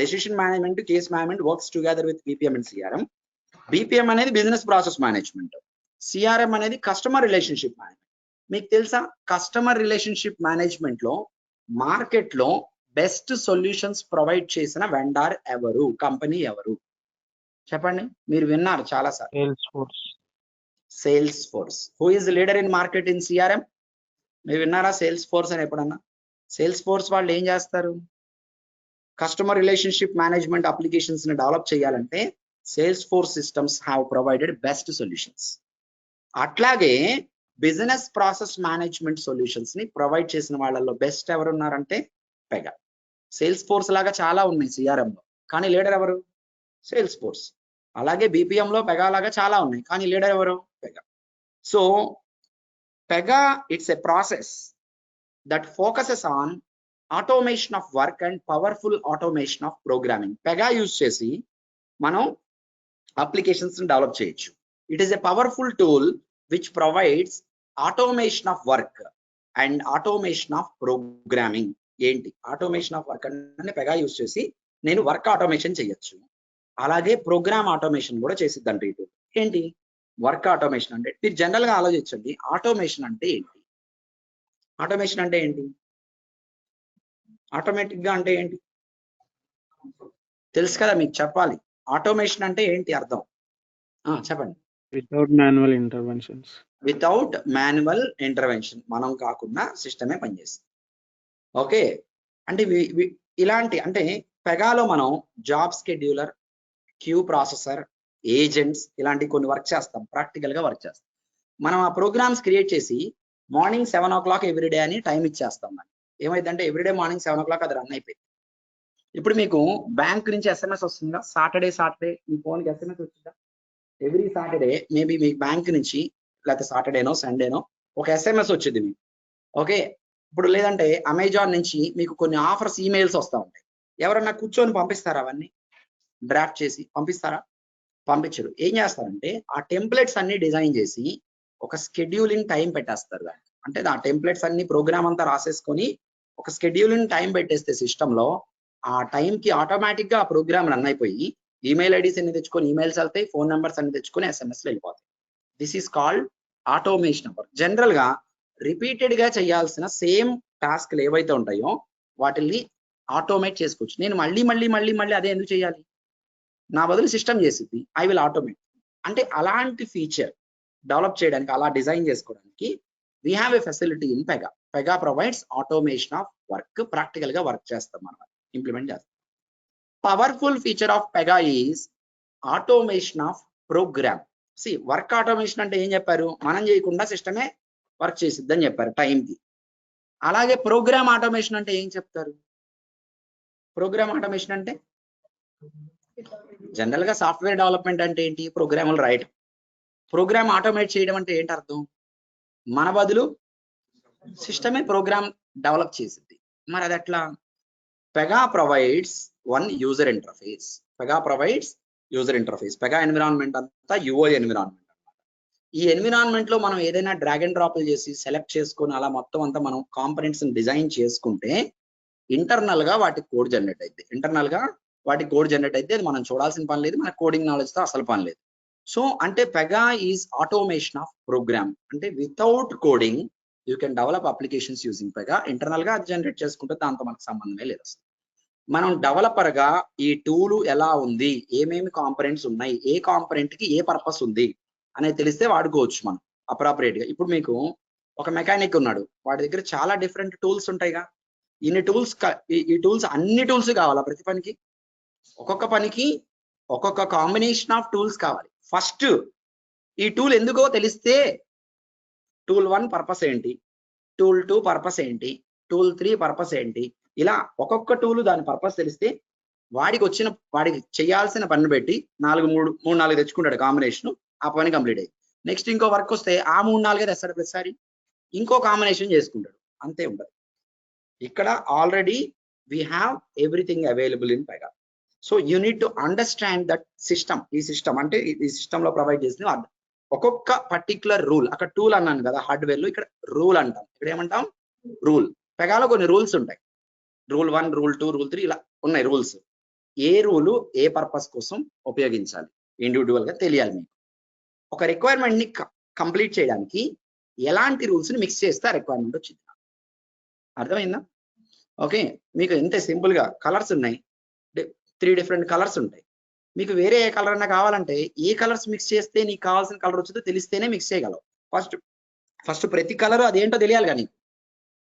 decision management, case management works together with BPM and CRM. BPM అనేది business process management, CRM అనేది customer relationship management. మీకు తెలుసా, కస్టమర్ రిలేషన్షిప్ మేనేజ్మెంట్ లో మార్కెట్ లో బెస్ట్ సొల్యూషన్స్ ప్రొవైడ్ చేసిన వెండర్ ఎవరు, కంపెనీ ఎవరు? చెప్పండి. మీరు విన్నారు చాలా సార్లు. Sales force. Who is leader in market in CRM? మీరు విన్నారా సేల్స్ ఫోర్స్ అని ఎప్పుడన్నా? సేల్స్ ఫోర్స్ వాళ్ళు ఏం చేస్తారు? కస్టమర్ రిలేషన్షిప్ మేనేజ్మెంట్ అప్లికేషన్స్ ని డెవలప్ చేయాలంటే sales force systems have provided best solutions. అట్లాగే బిజినెస్ ప్రాసెస్ మేనేజ్మెంట్ సొల్యూషన్స్ ని ప్రొవైడ్ చేసిన వాళ్ళల్లో బెస్ట్ ఎవరు ఉన్నారంటే పెగా. సేల్స్ ఫోర్స్ లాగా చాలా ఉన్నాయి CRM లో, కానీ లీడర్ ఎవరు? Sales force. అలాగే BPM లో పెగా లాగా చాలా ఉన్నాయి, కానీ లీడర్ ఎవరు? Pega. So Pega it's a process that focuses on automation of work and powerful automation of programming. Pega use చేసి మనం అప్లికేషన్స్ డెవలప్ చేయొచ్చు. It is a powerful tool which provides automation of work and automation of programming. ఏంటి automation of work అంటే Pega use చేసి నేను work automation చేయొచ్చు, అలాగే programme automation కూడా చేసిద్దంట ఇటు. ఏంటి వర్క్ ఆటోమేషన్ అంటే? మీరు జనరల్ గా ఆలోచించండి, ఆటోమేషన్ అంటే ఏంటి? ఆటోమేషన్ అంటే ఏంటి? ఆటోమేటిక్ గా అంటే ఏంటి తెలుసు కదా, మీకు చెప్పాలి. ఆటోమేషన్ అంటే ఏంటి అర్థం చెప్పండి. Without manual interventions. Without manual intervention, మనం కాకుండా సిస్టమే పనిచేస్తుంది. ఓకే, అంటే ఇలాంటి అంటే పెగాలో మనం job scheduler, queue processor, agents ఇలాంటి కొన్ని వర్క్ చేస్తాం, ప్రాక్టికల్ గా వర్క్ చేస్తాం. మనం ఆ ప్రోగ్రామ్స్ క్రియేట్ చేసి మార్నింగ్ 7 o'clock ఎవ్రీడే అని టైం ఇచ్చేస్తాం. ఏమైందంటే ఎవ్రీడే మార్నింగ్ 7 o'clock అది రన్ అయిపోయింది. ఇప్పుడు మీకు బ్యాంక్ నుంచి SMS వస్తుందా? సాటర్డే మీ ఫోన్కి SMS వచ్చిందా? ఎవ్రీ సాటర్డే మేబీ మీ బ్యాంక్ నుంచి, లేకపోతే సాటర్డేనో సండేనో ఒక SMS వచ్చింది మీకు. ఓకే, ఇప్పుడు లేదంటే అమెజాన్ నుంచి మీకు కొన్ని ఆఫర్స్ ఈమెయిల్స్ వస్తూ ఉంటాయి. ఎవరన్నా కూర్చొని పంపిస్తారా? అవన్నీ డ్రాఫ్ట్ చేసి పంపిస్తారా? పంపించరు. ఏం చేస్తారంటే ఆ టెంప్లెట్స్ అన్ని డిజైన్ చేసి ఒక స్కెడ్యూలింగ్ టైం పెట్టేస్తారు దానికి. అంటే ఆ టెంప్లెట్స్ అన్ని ప్రోగ్రామ్ అంతా రాసేసుకొని ఒక స్కెడ్యూలింగ్ టైం పెట్టేస్తే సిస్టంలో ఆ టైంకి ఆటోమేటిక్ గా ఆ ప్రోగ్రామ్ రన్ అయిపోయి ఈమెయిల్ ఐడీస్ అన్ని తెచ్చుకొని ఈమెయిల్స్ వెళ్తాయి, ఫోన్ నెంబర్స్ అన్ని తెచ్చుకొని SMS వెళ్ళిపోతాయి. This is called automation of work. General గా రిపీటెడ్ గా చేయాల్సిన సేమ్ టాస్క్లు ఏవైతే ఉంటాయో వాటిని ఆటోమేట్ చేసుకోవచ్చు. నేను మళ్ళీ అదే ఎందుకు చేయాలి? నా బదులు సిస్టమ్ చేసింది, ఐ విల్ ఆటోమేట్. అంటే అలాంటి ఫీచర్ డెవలప్ చేయడానికి, అలా డిజైన్ చేసుకోవడానికి we have a facility in Pega. Pega provides automation of work. Practical గా వర్క్ చేస్తాం, మనం ఇంప్లిమెంట్ చేస్తాం. Powerful feature of Pega is automation of program. Work automation అంటే ఏం చెప్పారు? మనం చేయకుండా సిస్టమే వర్క్ చేసిద్దని చెప్పారు టైంకి. అలాగే ప్రోగ్రామ్ ఆటోమేషన్ అంటే ఏం చెప్తారు? ప్రోగ్రామ్ ఆటోమేషన్ అంటే జనరల్ గా సాఫ్ట్వేర్ డెవలప్మెంట్ అంటే ఏంటి? ప్రోగ్రాములు రాయటం. ప్రోగ్రామ్ ఆటోమేట్ చేయడం అంటే ఏంటి అర్థం? మన బదులు సిస్టమే ప్రోగ్రామ్ డెవలప్ చేసింది. మరి అది ఎట్లా? Pega provides one user interface. Pega provides user interface. Pega environment అంతా UI ఎన్విరాన్మెంట్ అన్నమాట. ఈ ఎన్విరాన్మెంట్ లో మనం ఏదైనా డ్రాగ్ అండ్ డ్రాప్లు చేసి సెలెక్ట్ చేసుకొని అలా మొత్తం అంతా మనం కాంపనెంట్స్ డిజైన్ చేసుకుంటే ఇంటర్నల్ గా వాటి కోడ్ జనరేట్ అయితే అది మనం చూడాల్సిన పని లేదు, మన కోడింగ్ నాలెడ్జ్ తో అసలు పని లేదు. సో అంటే Pega is automation of program. అంటే without coding you can develop applications using Pega. Internal గా అది జనరేట్ చేసుకుంటే దాంతో మనకు సంబంధమే లేదు అసలు. మనం డెవలపర్ గా ఈ టూల్ ఎలా ఉంది, ఏమేమి కాంపనెంట్స్ ఉన్నాయి, ఏ కాంపనెంట్ కి ఏ పర్పస్ ఉంది అనేది తెలిస్తే వాడుకోవచ్చు మనం అప్రాపరియేట్ గా. ఇప్పుడు మీకు ఒక మెకానిక్ ఉన్నాడు, వాడి దగ్గర చాలా డిఫరెంట్ టూల్స్ ఉంటాయిగా. ఇన్ని టూల్స్, ఈ టూల్స్ అన్ని టూల్స్ కావాలా ప్రతి పనికి? ఒక్కొక్క పనికి ఒక్కొక్క కాంబినేషన్ ఆఫ్ టూల్స్ కావాలి. ఫస్ట్ ఈ టూల్ ఎందుకో తెలిస్తే టూల్ 1 పర్పస్ ఏంటి, టూల్ 2 పర్పస్ ఏంటి, టూల్ 3 పర్పస్ ఏంటి, ఇలా ఒక్కొక్క టూల్ దాని పర్పస్ తెలిస్తే వాడికి చేయాల్సిన పని పెట్టి 3-4 తెచ్చుకుంటాడు కాంబినేషన్, ఆ పని కంప్లీట్ అయ్యి నెక్స్ట్ ఇంకో వర్క్ వస్తే ఆ 3-4 తెస్తాడు ప్రతిసారి, ఇంకో కాంబినేషన్ చేసుకుంటాడు. అంతే ఉండదు. ఇక్కడ already we have everything available in Pega. So you need to understand that system. ఈ సిస్టమ్ అంటే ఈ సిస్టమ్ లో ప్రొవైడ్ చేసిన ఒక్కొక్క పర్టికులర్ రూల్. అక్కడ టూల్ అన్నాను కదా హార్డ్వేర్ లో, ఇక్కడ రూల్ అంటాం. ఇక్కడ ఏమంటాం? రూల్. పెగాలో కొన్ని రూల్స్ ఉంటాయి. రూల్ 1, రూల్ 2, రూల్ 3 ఇలా ఉన్నాయి రూల్స్. ఏ రూలు ఏ పర్పస్ కోసం ఉపయోగించాలి ఇండివిజువల్ గా తెలియాలి మీకు. ఒక రిక్వైర్మెంట్ ని కంప్లీట్ చేయడానికి ఎలాంటి రూల్స్ ని మిక్స్ చేస్తే ఆ రిక్వైర్మెంట్ వచ్చింది. అర్థమైందా? ఓకే, మీకు ఇంత సింపుల్ గా కలర్స్ ఉన్నాయి, 3 డిఫరెంట్ కలర్స్ ఉంటాయి. మీకు వేరే ఏ కలర్ అన్నా కావాలంటే ఏ కలర్స్ మిక్స్ చేస్తే నీకు కావాల్సిన కలర్ వచ్చిందో తెలిస్తేనే మిక్స్ చేయగలవు. ఫస్ట్ ప్రతి కలర్ అదేంటో తెలియాలి కానీ.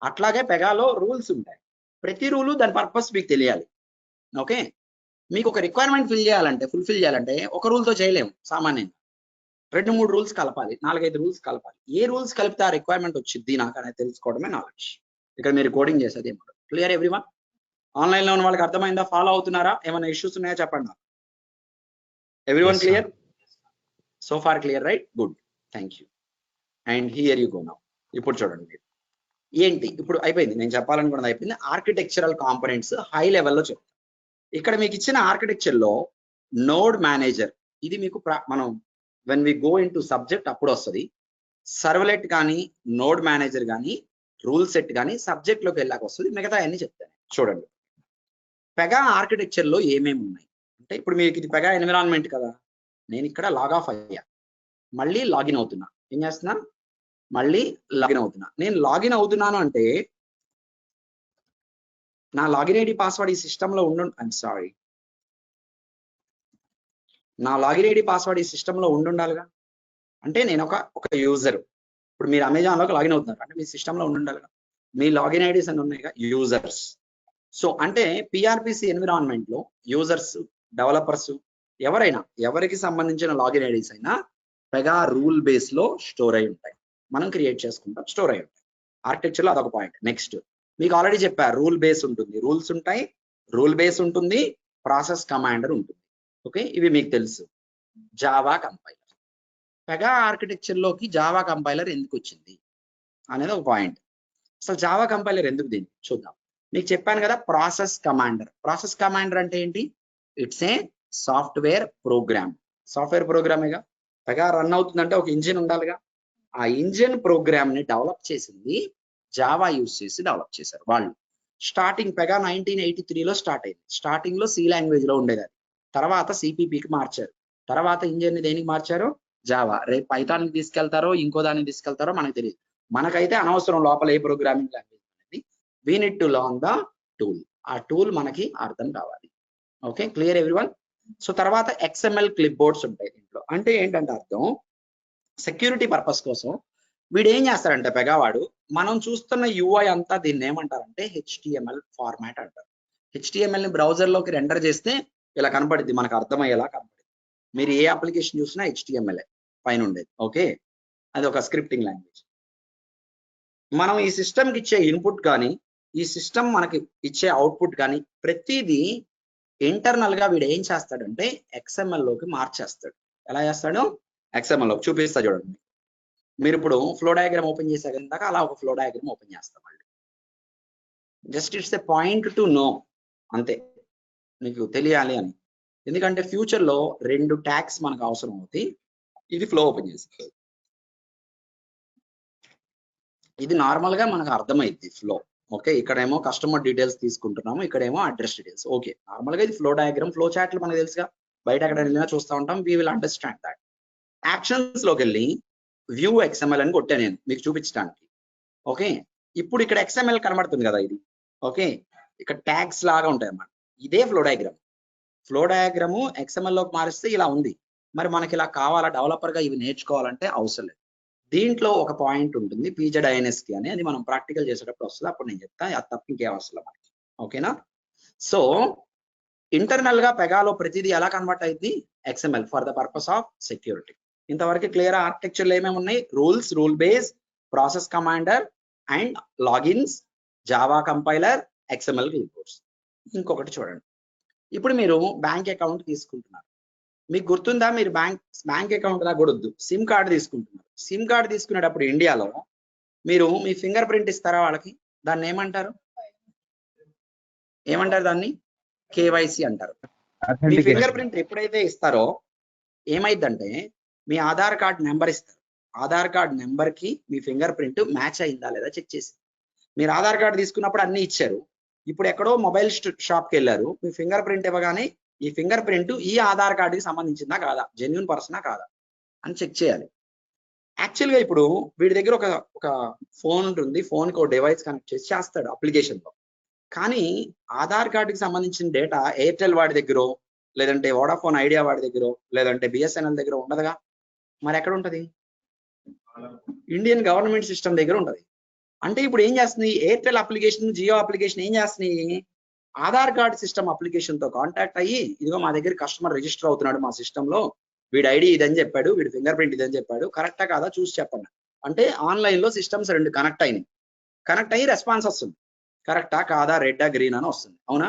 అట్లాగే పెగాలో రూల్స్ ఉంటాయి. ప్రతి రూలు దాని పర్పస్ మీకు తెలియాలి. ఓకే, మీకు ఒక రిక్వైర్మెంట్ ఫుల్ఫిల్ చేయాలంటే ఒక రూల్తో చేయలేము సామాన్యంగా. 2-3 రూల్స్ కలపాలి, 4-5 రూల్స్ కలపాలి. ఏ రూల్స్ కలిపితే ఆ రిక్వైర్మెంట్ వచ్చింది నాకు అనేది తెలుసుకోవడమే నాలెడ్జ్. ఇక్కడ మీరు కోడింగ్ చేసేది ఏమో. Clear everyone? ఆన్లైన్లో ఉన్న వాళ్ళకి అర్థమైందా? ఫాలో అవుతున్నారా? ఏమైనా ఇష్యూస్ ఉన్నాయా చెప్పండి. Everyone clear? So far clear, right? Good, thank you. And here you go now. ఇప్పుడు చూడండి మీరు ఏంటి, ఇప్పుడు అయిపోయింది నేను చెప్పాలనుకున్నది అయిపోయింది. ఆర్కిటెక్చరల్ కాంపోనెంట్స్ హై లెవెల్లో చెప్తాను. ఇక్కడ మీకు ఇచ్చిన ఆర్కిటెక్చర్ లో నోడ్ మేనేజర్, ఇది మీకు మనం when we go into subject అప్పుడు వస్తుంది. సర్వలెట్ కానీ నోడ్ మేనేజర్ కానీ రూల్ సెట్ కానీ సబ్జెక్ట్ లోకి వెళ్ళాక వస్తుంది. మిగతా అన్ని చెప్తాను. చూడండి పెగా ఆర్కిటెక్చర్ లో ఏమేమి ఉన్నాయి అంటే, ఇప్పుడు మీకు ఇది పెగా ఎన్విరాన్మెంట్ కదా, నేను ఇక్కడ లాగ్ ఆఫ్ అయ్యా, మళ్ళీ లాగిన్ అవుతున్నా. ఏం చేస్తున్నా? మళ్ళీ లాగిన్ అవుతున్నా. నేను లాగిన్ అవుతున్నాను అంటే నా లాగిన్ ఐడి పాస్వర్డ్ ఈ సిస్టంలో నా లాగిన్ ఐడి పాస్వర్డ్ ఈ సిస్టంలో ఉండాలిగా. అంటే నేను ఒక యూజర్. ఇప్పుడు మీరు అమెజాన్లోకి లాగిన్ అవుతున్నారు అంటే మీ సిస్టంలో ఉండాలిగా. మీ లాగిన్ ఐడీస్ అని ఉన్నాయిగా, యూజర్స్. సో అంటే పిఆర్పిసి ఎన్విరాన్మెంట్లో యూజర్స్, డెవలపర్స్ ఎవరైనా, ఎవరికి సంబంధించిన లాగిన్ ఐడీస్ అయినా పెగా రూల్ బేస్లో స్టోర్ అయి ఉంటాయి. మనం క్రియేట్ చేసుకుంటాం, స్టోర్ అయి ఉంటాయి. ఆర్కిటెక్చర్లో అదొక పాయింట్. నెక్స్ట్ మీకు ఆల్రెడీ చెప్పారు, రూల్ బేస్ ఉంటుంది, రూల్స్ ఉంటాయి, రూల్ బేస్ ఉంటుంది, ప్రాసెస్ కమాండర్ ఉంటుంది. ఓకే, ఇవి మీకు తెలుసు. జావా కంపైలర్, పెగా ఆర్కిటెక్చర్ లోకి జావా కంపైలర్ ఎందుకు వచ్చింది అనేది ఒక పాయింట్. అసలు జావా కంపైలర్ ఎందుకు దీన్ని చూద్దాం. మీకు చెప్పాను కదా ప్రాసెస్ కమాండర్. ప్రాసెస్ కమాండర్ అంటే ఏంటి? It's a software program. Software ప్రోగ్రామేగా. పెగా రన్ అవుతుందంటే ఒక ఇంజిన్ ఉండాలిగా. ఆ ఇంజిన్ ప్రోగ్రామ్ ని డెవలప్ చేసింది జావా యూస్ చేసి డెవలప్ చేశారు వాళ్ళు. స్టార్టింగ్ పెగా 1983లో స్టార్ట్ అయింది. స్టార్టింగ్ లో సి లాంగ్వేజ్ లో ఉండేది, అది తర్వాత సిపిపికి మార్చారు. తర్వాత ఇంజిన్ ని దేనికి మార్చారు? జావా. రేపు పైథాన్కి తీసుకెళ్తారో ఇంకో దానికి తీసుకెళ్తారో మనకు తెలియదు. మనకైతే అనవసరం లోపల ఏ ప్రోగ్రామింగ్ లాంగ్వేజ్ అనేది. We need to learn the tool. ఆ టూల్ మనకి అర్థం కావాలి. Okay, clear everyone? సో తర్వాత XML క్లిప్ బోర్డ్స్ ఉంటాయి దీంట్లో. అంటే ఏంటంటే అర్థం, సెక్యూరిటీ పర్పస్ కోసం వీడు ఏం చేస్తాడంటే పెగావాడు, మనం చూస్తున్న UI అంతా దీన్ని ఏమంటారంటే HTML ఫార్మాట్ అంటారు. HTML ని బ్రౌజర్ లోకి రెండర్ చేస్తే ఇలా కనపడుద్ది, మనకు అర్థమయ్యేలా కనపడుద్ది. మీరు ఏ అప్లికేషన్ చూసినా HTML పైన ఉండేది. ఓకే, అది ఒక స్క్రిప్టింగ్ లాంగ్వేజ్. మనం ఈ సిస్టమ్కి ఇచ్చే ఇన్పుట్ కానీ, ఈ సిస్టమ్ మనకి ఇచ్చే అవుట్పుట్ కానీ ప్రతిదీ ఇంటర్నల్ గా వీడు ఏం చేస్తాడంటే XML లోకి మార్చేస్తాడు. ఎలా చేస్తాడు? XML లోకి చూపిస్తా చూడండి. మీరు ఇప్పుడు ఫ్లో డయాగ్రామ్ ఓపెన్ చేసే ఇందాక అలా ఒక ఫ్లో డయాగ్రామ్ ఓపెన్ చేస్తాం మళ్ళీ. Just it's a point to know, అంతే, మీకు తెలియాలి అని. ఎందుకంటే ఫ్యూచర్ లో 2 ట్యాగ్స్ మనకు అవసరం అవుతాయి. ఇది ఫ్లో ఓపెన్ చేస్తుంది, ఇది నార్మల్ గా మనకు అర్థమైంది ఫ్లో. ఓకే, ఇక్కడేమో కస్టమర్ డీటెయిల్స్ తీసుకుంటున్నాము, ఇక్కడేమో అడ్రస్ డీటెయిల్స్. ఓకే, నార్మల్ గా ఇది ఫ్లో డయాగ్రామ్. ఫ్లో చార్ట్లు మనకు తెలుసుగా, బయట ఎక్కడ వెళ్ళినా చూస్తూ ఉంటాం. We will understand that. Actions లోకి వెళ్ళి వ్యూ XML అని కొట్టా నేను మీకు చూపించడానికి. ఓకే, ఇప్పుడు ఇక్కడ XML కనబడుతుంది కదా ఇది. ఓకే, ఇక్కడ ట్యాగ్స్ లాగా ఉంటాయి అన్నమాట. ఇదే flow diagram. Flow diagram XML లోకి మారిస్తే ఇలా ఉంది. మరి మనకి ఇలా కావాలా, డెవలపర్ గా ఇవి నేర్చుకోవాలంటే అవసరం లేదు. దీంట్లో ఒక పాయింట్ ఉంటుంది PZINST అని, అది మనం ప్రాక్టికల్ చేసేటప్పుడు వస్తుంది, అప్పుడు నేను చెప్తాను. అది తప్ప ఇంకేం అవసరం మనకి. ఓకేనా? సో ఇంటర్నల్ గా పెగాలో ప్రతిదీ ఎలా కన్వర్ట్ అయింది? XML for the purpose of security. ఇంతవరకు క్లియర్? ఆర్కిటెక్చర్లో ఏమేమి ఉన్నాయి? Rules, rule base, process commander and logins, Java compiler, XML క్లిప్బోర్డ్స్. ఇంకొకటి చూడండి, ఇప్పుడు మీరు బ్యాంక్ అకౌంట్ తీసుకుంటున్నారు. మీకు గుర్తుందా, మీరు బ్యాంక్ అకౌంట్ దా కూడా వద్దు, సిమ్ కార్డు తీసుకుంటున్నారు. సిమ్ కార్డు తీసుకునేటప్పుడు ఇండియాలో మీరు మీ ఫింగర్ ప్రింట్ ఇస్తారా వాళ్ళకి? దాన్ని ఏమంటారు? దాన్ని KYC అంటారు. మీ ఫింగర్ ప్రింట్ ఎప్పుడైతే ఇస్తారో ఏమైందంటే మీ ఆధార్ కార్డ్ నెంబర్ ఇస్తారు. ఆధార్ కార్డ్ నెంబర్ కి మీ ఫింగర్ ప్రింట్ మ్యాచ్ అయిందా లేదా చెక్ చేసి. మీరు ఆధార్ కార్డు తీసుకున్నప్పుడు అన్ని ఇచ్చారు, ఇప్పుడు ఎక్కడో మొబైల్ షాప్కి వెళ్ళారు, మీ ఫింగర్ ప్రింట్ ఇవ్వగానే ఈ ఫింగర్ ప్రింట్ ఈ ఆధార్ కార్డుకి సంబంధించిందా కాదా, జెన్యూన్ పర్సనా కాదా అని చెక్ చేయాలి. యాక్చువల్గా ఇప్పుడు వీడి దగ్గర ఒక ఫోన్ ఉంటుంది, ఫోన్కి ఒక డివైస్ కనెక్ట్ చేసి చేస్తాడు అప్లికేషన్లో. కానీ ఆధార్ కార్డుకి సంబంధించిన డేటా ఎయిర్టెల్ వాడి దగ్గర, లేదంటే వోడాఫోన్ ఐడియా వాడి దగ్గర, లేదంటే BSNL దగ్గర ఉండదుగా. మరి ఎక్కడ ఉంటుంది? ఇండియన్ గవర్నమెంట్ సిస్టమ్ దగ్గర ఉంటుంది. అంటే ఇప్పుడు ఏం చేస్తుంది, ఎయిర్టెల్ అప్లికేషన్, జియో అప్లికేషన్ ఏం చేస్తున్నాయి, ఆధార్ కార్డ్ సిస్టమ్ అప్లికేషన్ తో కాంటాక్ట్ అయ్యి, ఇదిగో మా దగ్గర కస్టమర్ రిజిస్టర్ అవుతున్నాడు మా సిస్టమ్ లో, వీడి ఐడి ఇదని చెప్పాడు, వీడి ఫింగర్ ప్రింట్ ఇదని చెప్పాడు, కరెక్టా కాదా చూసి చెప్పండి అంటే ఆన్లైన్ లో సిస్టమ్స్ రెండు కనెక్ట్ అయినాయి. కనెక్ట్ అయ్యి రెస్పాన్స్ వస్తుంది, కరెక్టా కాదా, రెడ్డా గ్రీన్ అని వస్తుంది. అవునా?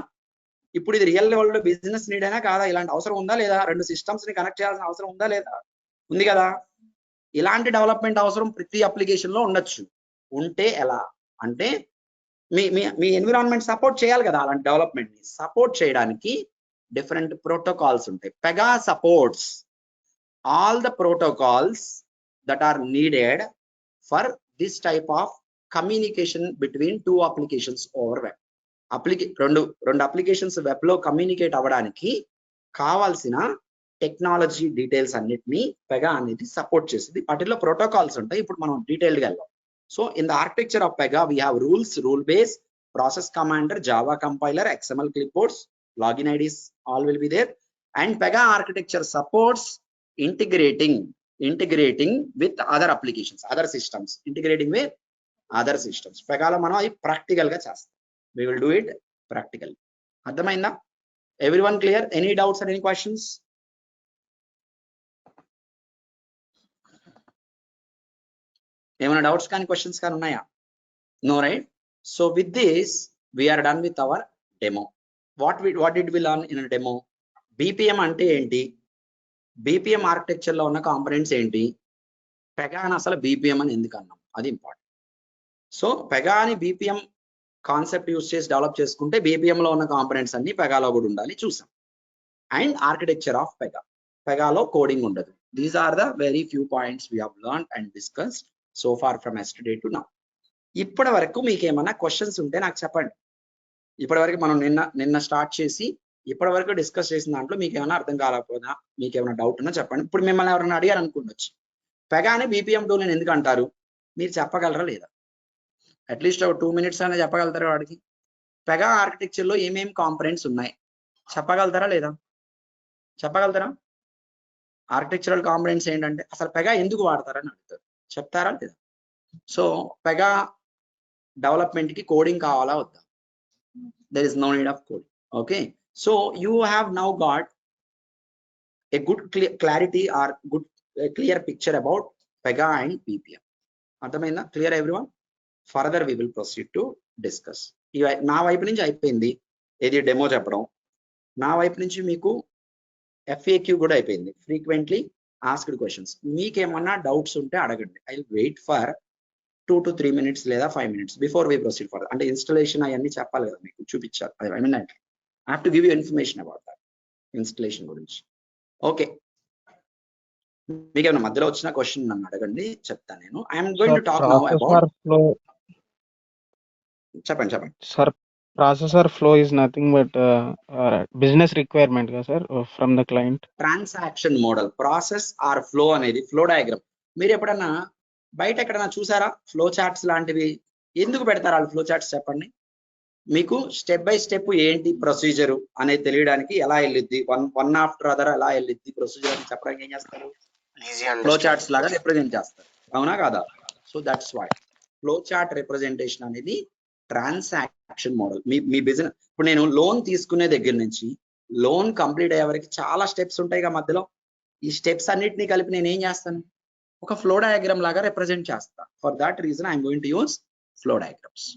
ఇప్పుడు ఇది రియల్ వరల్డ్ బిజినెస్ నీడ్ అయినా కాదా? ఇలాంటి అవసరం ఉందా లేదా? రెండు సిస్టమ్స్ ని కనెక్ట్ చేయాల్సిన అవసరం ఉందా లేదా? ఉంది కదా. ఇలాంటి డెవలప్మెంట్ అవసరం ప్రతి అప్లికేషన్ లో ఉండొచ్చు. ఉంటే ఎలా అంటే మీ మీ మీ ఎన్విరాన్మెంట్ సపోర్ట్ చేయాలి కదా. అలాంటి డెవలప్మెంట్ ని సపోర్ట్ చేయడానికి డిఫరెంట్ ప్రోటోకాల్స్ ఉంటాయి. Pega supports all the protocols that are needed for this type of communication between two applications over web. రెండు అప్లికేషన్స్ వెబ్ లో కమ్యూనికేట్ అవ్వడానికి కావాల్సిన టెక్నాలజీ డీటెయిల్స్ అన్నిటినీ పెగా అనేది సపోర్ట్ చేస్తుంది. వాటిలో ప్రోటోకాల్స్ ఉంటాయి. ఇప్పుడు మనం డీటెయిల్డ్ గా వెళ్దాం. So in the architecture of Pega we have rules, rule base, process commander, Java compiler, XML clipboards, login IDs all will be there. And Pega architecture supports integrating with other applications, other systems, integrating with other systems. Pega lo మనం అది practical గా చేస్తాం. We will do it practically. అర్థమైందా? Everyone clear? Any doubts or any questions? ఏమైనా doubts కానీ questions కానీ ఉన్నాయా? No, right? So with this we are done with our demo. What did we learn in a demo? BPM అంటే ఏంటి, BPM architecture లో ఉన్న components ఏంటి, Pega అని అసలు BPM అని ఎందుకు అన్నాం, అది ఇంపార్టెంట్. సో పెగా అని BPM కాన్సెప్ట్ యూస్ చేసి డెవలప్ చేసుకుంటే BPM లో ఉన్న కాంపోనెంట్స్ అన్ని పెగాలో కూడా ఉండాలి చూసాం. అండ్ ఆర్కిటెక్చర్ ఆఫ్ పెగాలో కోడింగ్ ఉండదు. These are the very few points we have learned and discussed so far from yesterday to now. ఇప్పటి వరకు మీకు ఏమైనా క్వశ్చన్స్ ఉంటే నాకు చెప్పండి. ఇప్పటి వరకు మనం నిన్న స్టార్ట్ చేసి ఇప్పటి వరకు డిస్కస్ చేసిన దాంట్లో మీకు ఏమైనా అర్థం కాలేకపోయినా, మీకు ఏమైనా డౌట్ ఉన్నా చెప్పండి. ఇప్పుడు మిమ్మల్ని ఎవరైనా అడిగారు అనుకోవచ్చు, పెగా అని BPM టూల్ నేను ఎందుకు అంటారు, మీరు చెప్పగలరా లేదా? అట్లీస్ట్ ఒక 2 minutes అయినా చెప్పగలుగుతారా వాడికి? పెగా ఆర్కిటెక్చర్ లో ఏమేమి కాంపోనెంట్స్ ఉన్నాయి చెప్పగలుగుతారా లేదా? చెప్పగలుగుతారా? ఆర్కిటెక్చరల్ కాంపోనెంట్స్ ఏంటంటే అసలు పెగా ఎందుకు వాడతారని అడుగుతారు, చెప్తారా లేదా? సో పెగా డెవలప్మెంట్ కి కోడింగ్ కావాలా వద్దా? there is no need of coding. Okay, so you have now got a good clarity or good clear picture about Pega and BPM. అర్థమైందా? Clear everyone? Further we will proceed to discuss. నా వైపు నుంచి అయిపోయింది ఇది demo చెప్పడం. నా వైపు నుంచి మీకు FAQ కూడా అయిపోయింది, ఫ్రీక్వెంట్లీ ఆస్క్డ్ క్వశ్చన్స్. మీకేమన్నా డౌట్స్ ఉంటే అడగండి. I will wait for 2 to 3 minutes లేదా 5 minutes before we proceed for. అంటే ఇన్స్టలేషన్ అవన్నీ చెప్పాలి కదా, మీకు చూపించాలి. I mean I have to give you information about that installation గురించి. ఓకే, మీకు ఏమైనా మధ్యలో వచ్చిన క్వశ్చన్ నన్ను అడగండి, చెప్తాను నేను. I'm going to talk now about. చెప్పండి sir, processor flow is nothing but business requirement కదా sir from the client. Transaction model, process or flow అనేది ఫ్లో డయాగ్రామ్. మీరు ఎప్పుడన్నా బయట ఎక్కడైనా చూసారా ఫ్లో చార్ట్స్ లాంటివి? ఎందుకు పెడతారు వాళ్ళు ఫ్లో చార్ట్స్ చెప్పండి. మీకు స్టెప్ బై స్టెప్ ఏంటి ప్రొసీజర్ అనేది తెలియడానికి, ఎలా వెళ్ళిద్ది వన్ ఆఫ్టర్ అదర్ ఎలా వెళ్ళిద్ది ప్రొసీజర్ అని చెప్పడానికి ఏం చేస్తారు, ఫ్లో చార్ట్స్ లాగా రిప్రజెంట్ చేస్తారు. అవునా కాదా? So that's why flow chart representation అనేది ట్రాన్సాక్షన్ మోడల్. మీ బిజినెస్ ఇప్పుడు నేను లోన్ తీసుకునే దగ్గర నుంచి లోన్ కంప్లీట్ అయ్యే వరకు చాలా స్టెప్స్ ఉంటాయి కదా మధ్యలో. ఈ స్టెప్స్ అన్నిటిని కలిపి నేను ఏం చేస్తాను, ఒక ఫ్లో డయాగ్రామ్ లాగా రిప్రజెంట్ చేస్తా. For that reason I'm going to use flow diagrams.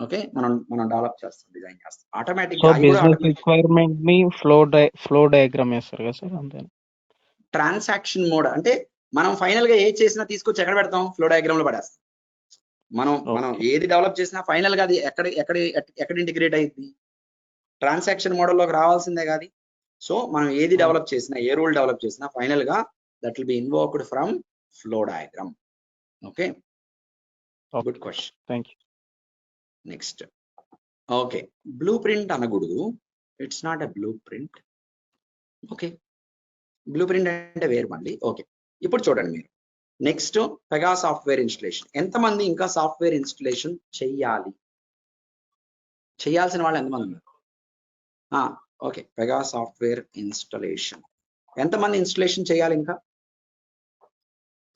Okay, మనం డెవలప్ చేస్తాం, డిజైన్ చేస్తాం ఆటోమేటిక్ గా. బిజినెస్ రిక్వైర్మెంట్ ని ఫ్లో డయాగ్రామ్ చేస్తారు కదా సార్, అంతే. ట్రాన్సాక్షన్ మోడ్ అంటే మనం ఫైనల్ గా ఏది చేసినా తీసుకొచ్చి ఎక్కడ పెడతాం, ఫ్లో డయాగ్రామ్ లో పడేస్తాం. మనం ఏది డెవలప్ చేసినా ఫైనల్ గా అది ఎక్కడ ఇంటిగ్రేట్ అయ్యింది, ట్రాన్సాక్షన్ మోడల్లోకి రావాల్సిందే కాదు. సో మనం ఏది డెవలప్ చేసినా, ఏ రూల్ డెవలప్ చేసినా ఫైనల్ గా that will be invoked from flow diagram. Okay, good question. Thank you. Next, okay, blueprint అనకూడదు, it's not a blueprint. Okay, blueprint అంటే వేరు మళ్ళీ. ఓకే, ఇప్పుడు చూడండి మీరు నెక్స్ట్ పెగా సాఫ్ట్వేర్ ఇన్స్టలేషన్. ఎంతమంది ఇంకా సాఫ్ట్వేర్ ఇన్స్టలేషన్ చెయ్యాలి, చేయాల్సిన వాళ్ళు ఎంతమంది ఉన్నారు? ఓకే, పెగా సాఫ్ట్వేర్ ఇన్స్టలేషన్ ఎంతమంది ఇన్స్టలేషన్ చేయాలి? ఇంకా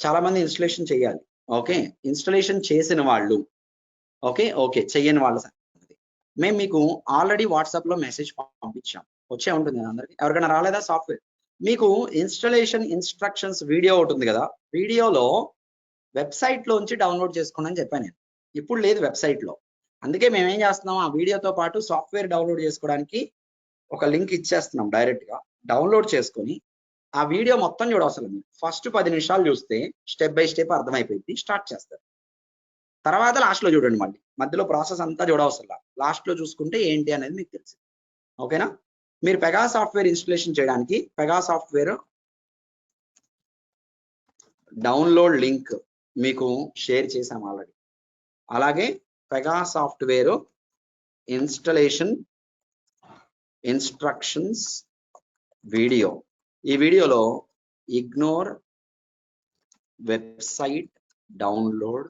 చాలా మంది ఇన్స్టలేషన్ చేయాలి. ఓకే, ఇన్స్టలేషన్ చేసిన వాళ్ళు ఓకే, చెయ్యని వాళ్ళ సంగతి. మేము మీకు ఆల్రెడీ వాట్సాప్ లో మెసేజ్ పంపించాం, వచ్చే ఉంటుంది కదా అందరికి. ఎవరికైనా రాలేదా సాఫ్ట్వేర్? మీకు ఇన్స్టాలేషన్ ఇన్స్ట్రక్షన్స్ వీడియో ఉంటుంది కదా, వీడియోలో వెబ్సైట్ లోంచి డౌన్లోడ్ చేసుకోండి అని చెప్పాను నేను. ఇప్పుడు లేదు వెబ్సైట్ లో, అందుకే మేము ఏం చేస్తున్నాం, ఆ వీడియోతో పాటు సాఫ్ట్వేర్ డౌన్లోడ్ చేసుకోవడానికి ఒక లింక్ ఇచ్చేస్తున్నాం. డైరెక్ట్ గా డౌన్లోడ్ చేసుకొని ఆ వీడియో మొత్తం చూడవసరం. ఫస్ట్ 10 నిమిషాలు చూస్తే స్టెప్ బై స్టెప్ అర్థమైపోయింది, స్టార్ట్ చేస్తారు. తర్వాత లాస్ట్ లో చూడండి, మళ్ళీ మధ్యలో ప్రాసెస్ అంతా చూడవసరం, లాస్ట్ లో చూసుకుంటే ఏంటి అనేది మీకు తెలుసు. ఓకేనా? మీరు పెగా సాఫ్ట్వేర్ ఇన్స్టాలేషన్ చేయడానికి పెగా సాఫ్ట్వేర్ డౌన్లోడ్ లింక్ మీకు షేర్ చేసాం ఆల్రెడీ. అలాగే Pega software installation instructions video, ఈ వీడియోలో ignore website download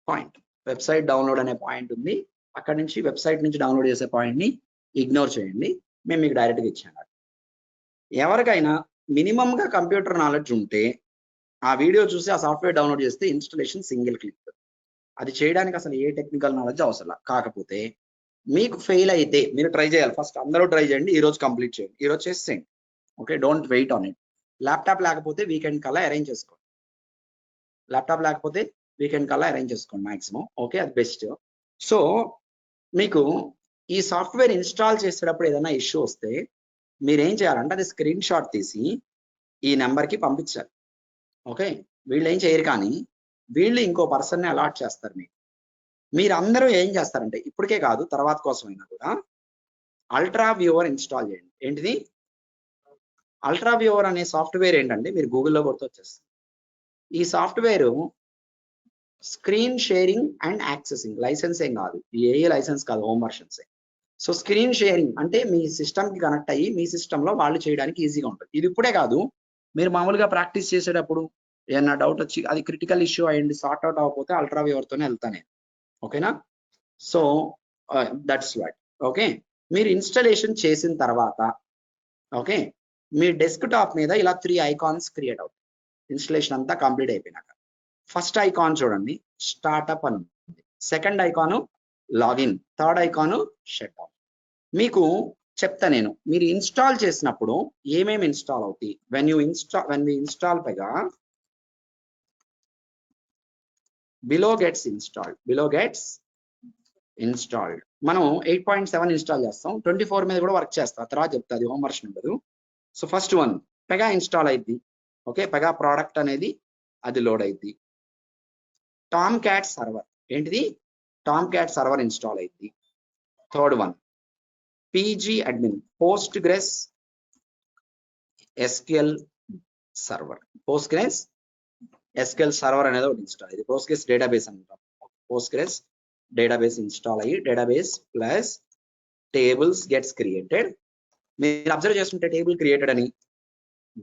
point, website download అనే పాయింట్ ఉంది, అక్కడ నుంచి వెబ్సైట్ నుంచి డౌన్లోడ్ చేసే పాయింట్ ని ఇగ్నోర్ చేయండి. మేము మీకు డైరెక్ట్గా ఇచ్చాను. ఎవరికైనా మినిమం గా కంప్యూటర్ నాలెడ్జ్ ఉంటే ఆ వీడియో చూసి ఆ సాఫ్ట్వేర్ డౌన్లోడ్ చేస్తే ఇన్స్టాలేషన్ సింగిల్ క్లిక్. అది చేయడానికి అసలు ఏ టెక్నికల్ నాలెడ్జ్ అవసరం. కాకపోతే మీకు ఫెయిల్ అయితే మీరు ట్రై చేయాలి. ఫస్ట్ అందరూ ట్రై చేయండి, ఈ రోజు కంప్లీట్ చేయండి, ఈ రోజు చేసేయండి. Okay, don't wait on it. Laptop లేకపోతే వీకెండ్ కల్లా అరేంజ్ చేసుకోండి, ల్యాప్టాప్ లేకపోతే వీకెండ్ కల్లా అరేంజ్ చేసుకోండి మాక్సిమం. ఓకే, అది బెస్ట్. సో మీకు ఈ సాఫ్ట్వేర్ ఇన్స్టాల్ చేసేటప్పుడు ఏదైనా ఇష్యూ వస్తే మీరేం చేయాలంటే అది స్క్రీన్ షాట్ తీసి ఈ నెంబర్కి పంపించాలి. ఓకే, వీళ్ళు ఏం చేయరు, కానీ వీళ్ళు ఇంకో పర్సన్ని అలాట్ చేస్తారు మీకు. మీరందరూ ఏం చేస్తారంటే ఇప్పటికే కాదు, తర్వాత కోసమైనా కూడా అల్ట్రా వ్యూవర్ ఇన్స్టాల్ చేయండి. ఏంటిది అల్ట్రా వ్యూవర్ అనే సాఫ్ట్వేర్? ఏంటంటే మీరు గూగుల్లో కొడితే వచ్చేస్తుంది. ఈ software screen sharing and accessing, license ఏం కాదు, ఏ లైసెన్స్ కాదు, హోమ్ వర్షన్సే. సో స్క్రీన్ షేరింగ్ అంటే మీ సిస్టమ్ కి కనెక్ట్ అయ్యి మీ సిస్టమ్ లో వాళ్ళు చేయడానికి ఈజీగా ఉంటుంది. ఇది ఇప్పుడే కాదు, మీరు మామూలుగా ప్రాక్టీస్ చేసేటప్పుడు ఏమన్నా డౌట్ వచ్చి అది క్రిటికల్ ఇష్యూ అయ్యింది సార్ట్ అవుట్ అవ్వకపోతే అల్ట్రా వ్యూవర్తోనే వెళ్తాను నేను. ఓకేనా? So that's what. ఓకే, మీరు ఇన్స్టాలేషన్ చేసిన తర్వాత ఓకే మీ డెస్క్ టాప్ మీద ఇలా 3 ఐకాన్స్ క్రియేట్ అవుతాయి. ఇన్స్టాలేషన్ అంతా కంప్లీట్ అయిపోయినాక ఫస్ట్ ఐకాన్ చూడండి, స్టార్ట్అప్ అని ఉంది. Second icon login, third icon shut down. మీకు చెప్తా నేను, మీరు ఇన్స్టాల్ చేసినప్పుడు ఏమేమి ఇన్స్టాల్ అవుతాయి. When we install Pega below gets installed, మనం 8.7 ఇన్స్టాల్ చేస్తాం, 24 మీద కూడా వర్క్ చేస్తా, తర్వాత చెప్తా, అది హోమ్ వర్షన్ ఉండదు. So first one Pega install అయింది. ఓకే, పెగా ప్రోడక్ట్ అనేది అది లోడ్ అయింది. టామ్ క్యాట్ సర్వర్, ఏంటిది టామ్ క్యాట్ సర్వర్ ఇన్స్టాల్ అయింది. Third one PG admin, Postgres SQL server, SQL server అనేది ఒకటి ఇన్స్టాల్ అయ్యింది. పోస్ట్గ్రెస్ డేటాబేస్ అంటాం. పోస్ట్గ్రెస్ డేటాబేస్ ఇన్స్టాల్ అయ్యి database plus tables gets created. మీరు అబ్జర్వ్ చేస్తుంటే టేబుల్ క్రియేటెడ్ అని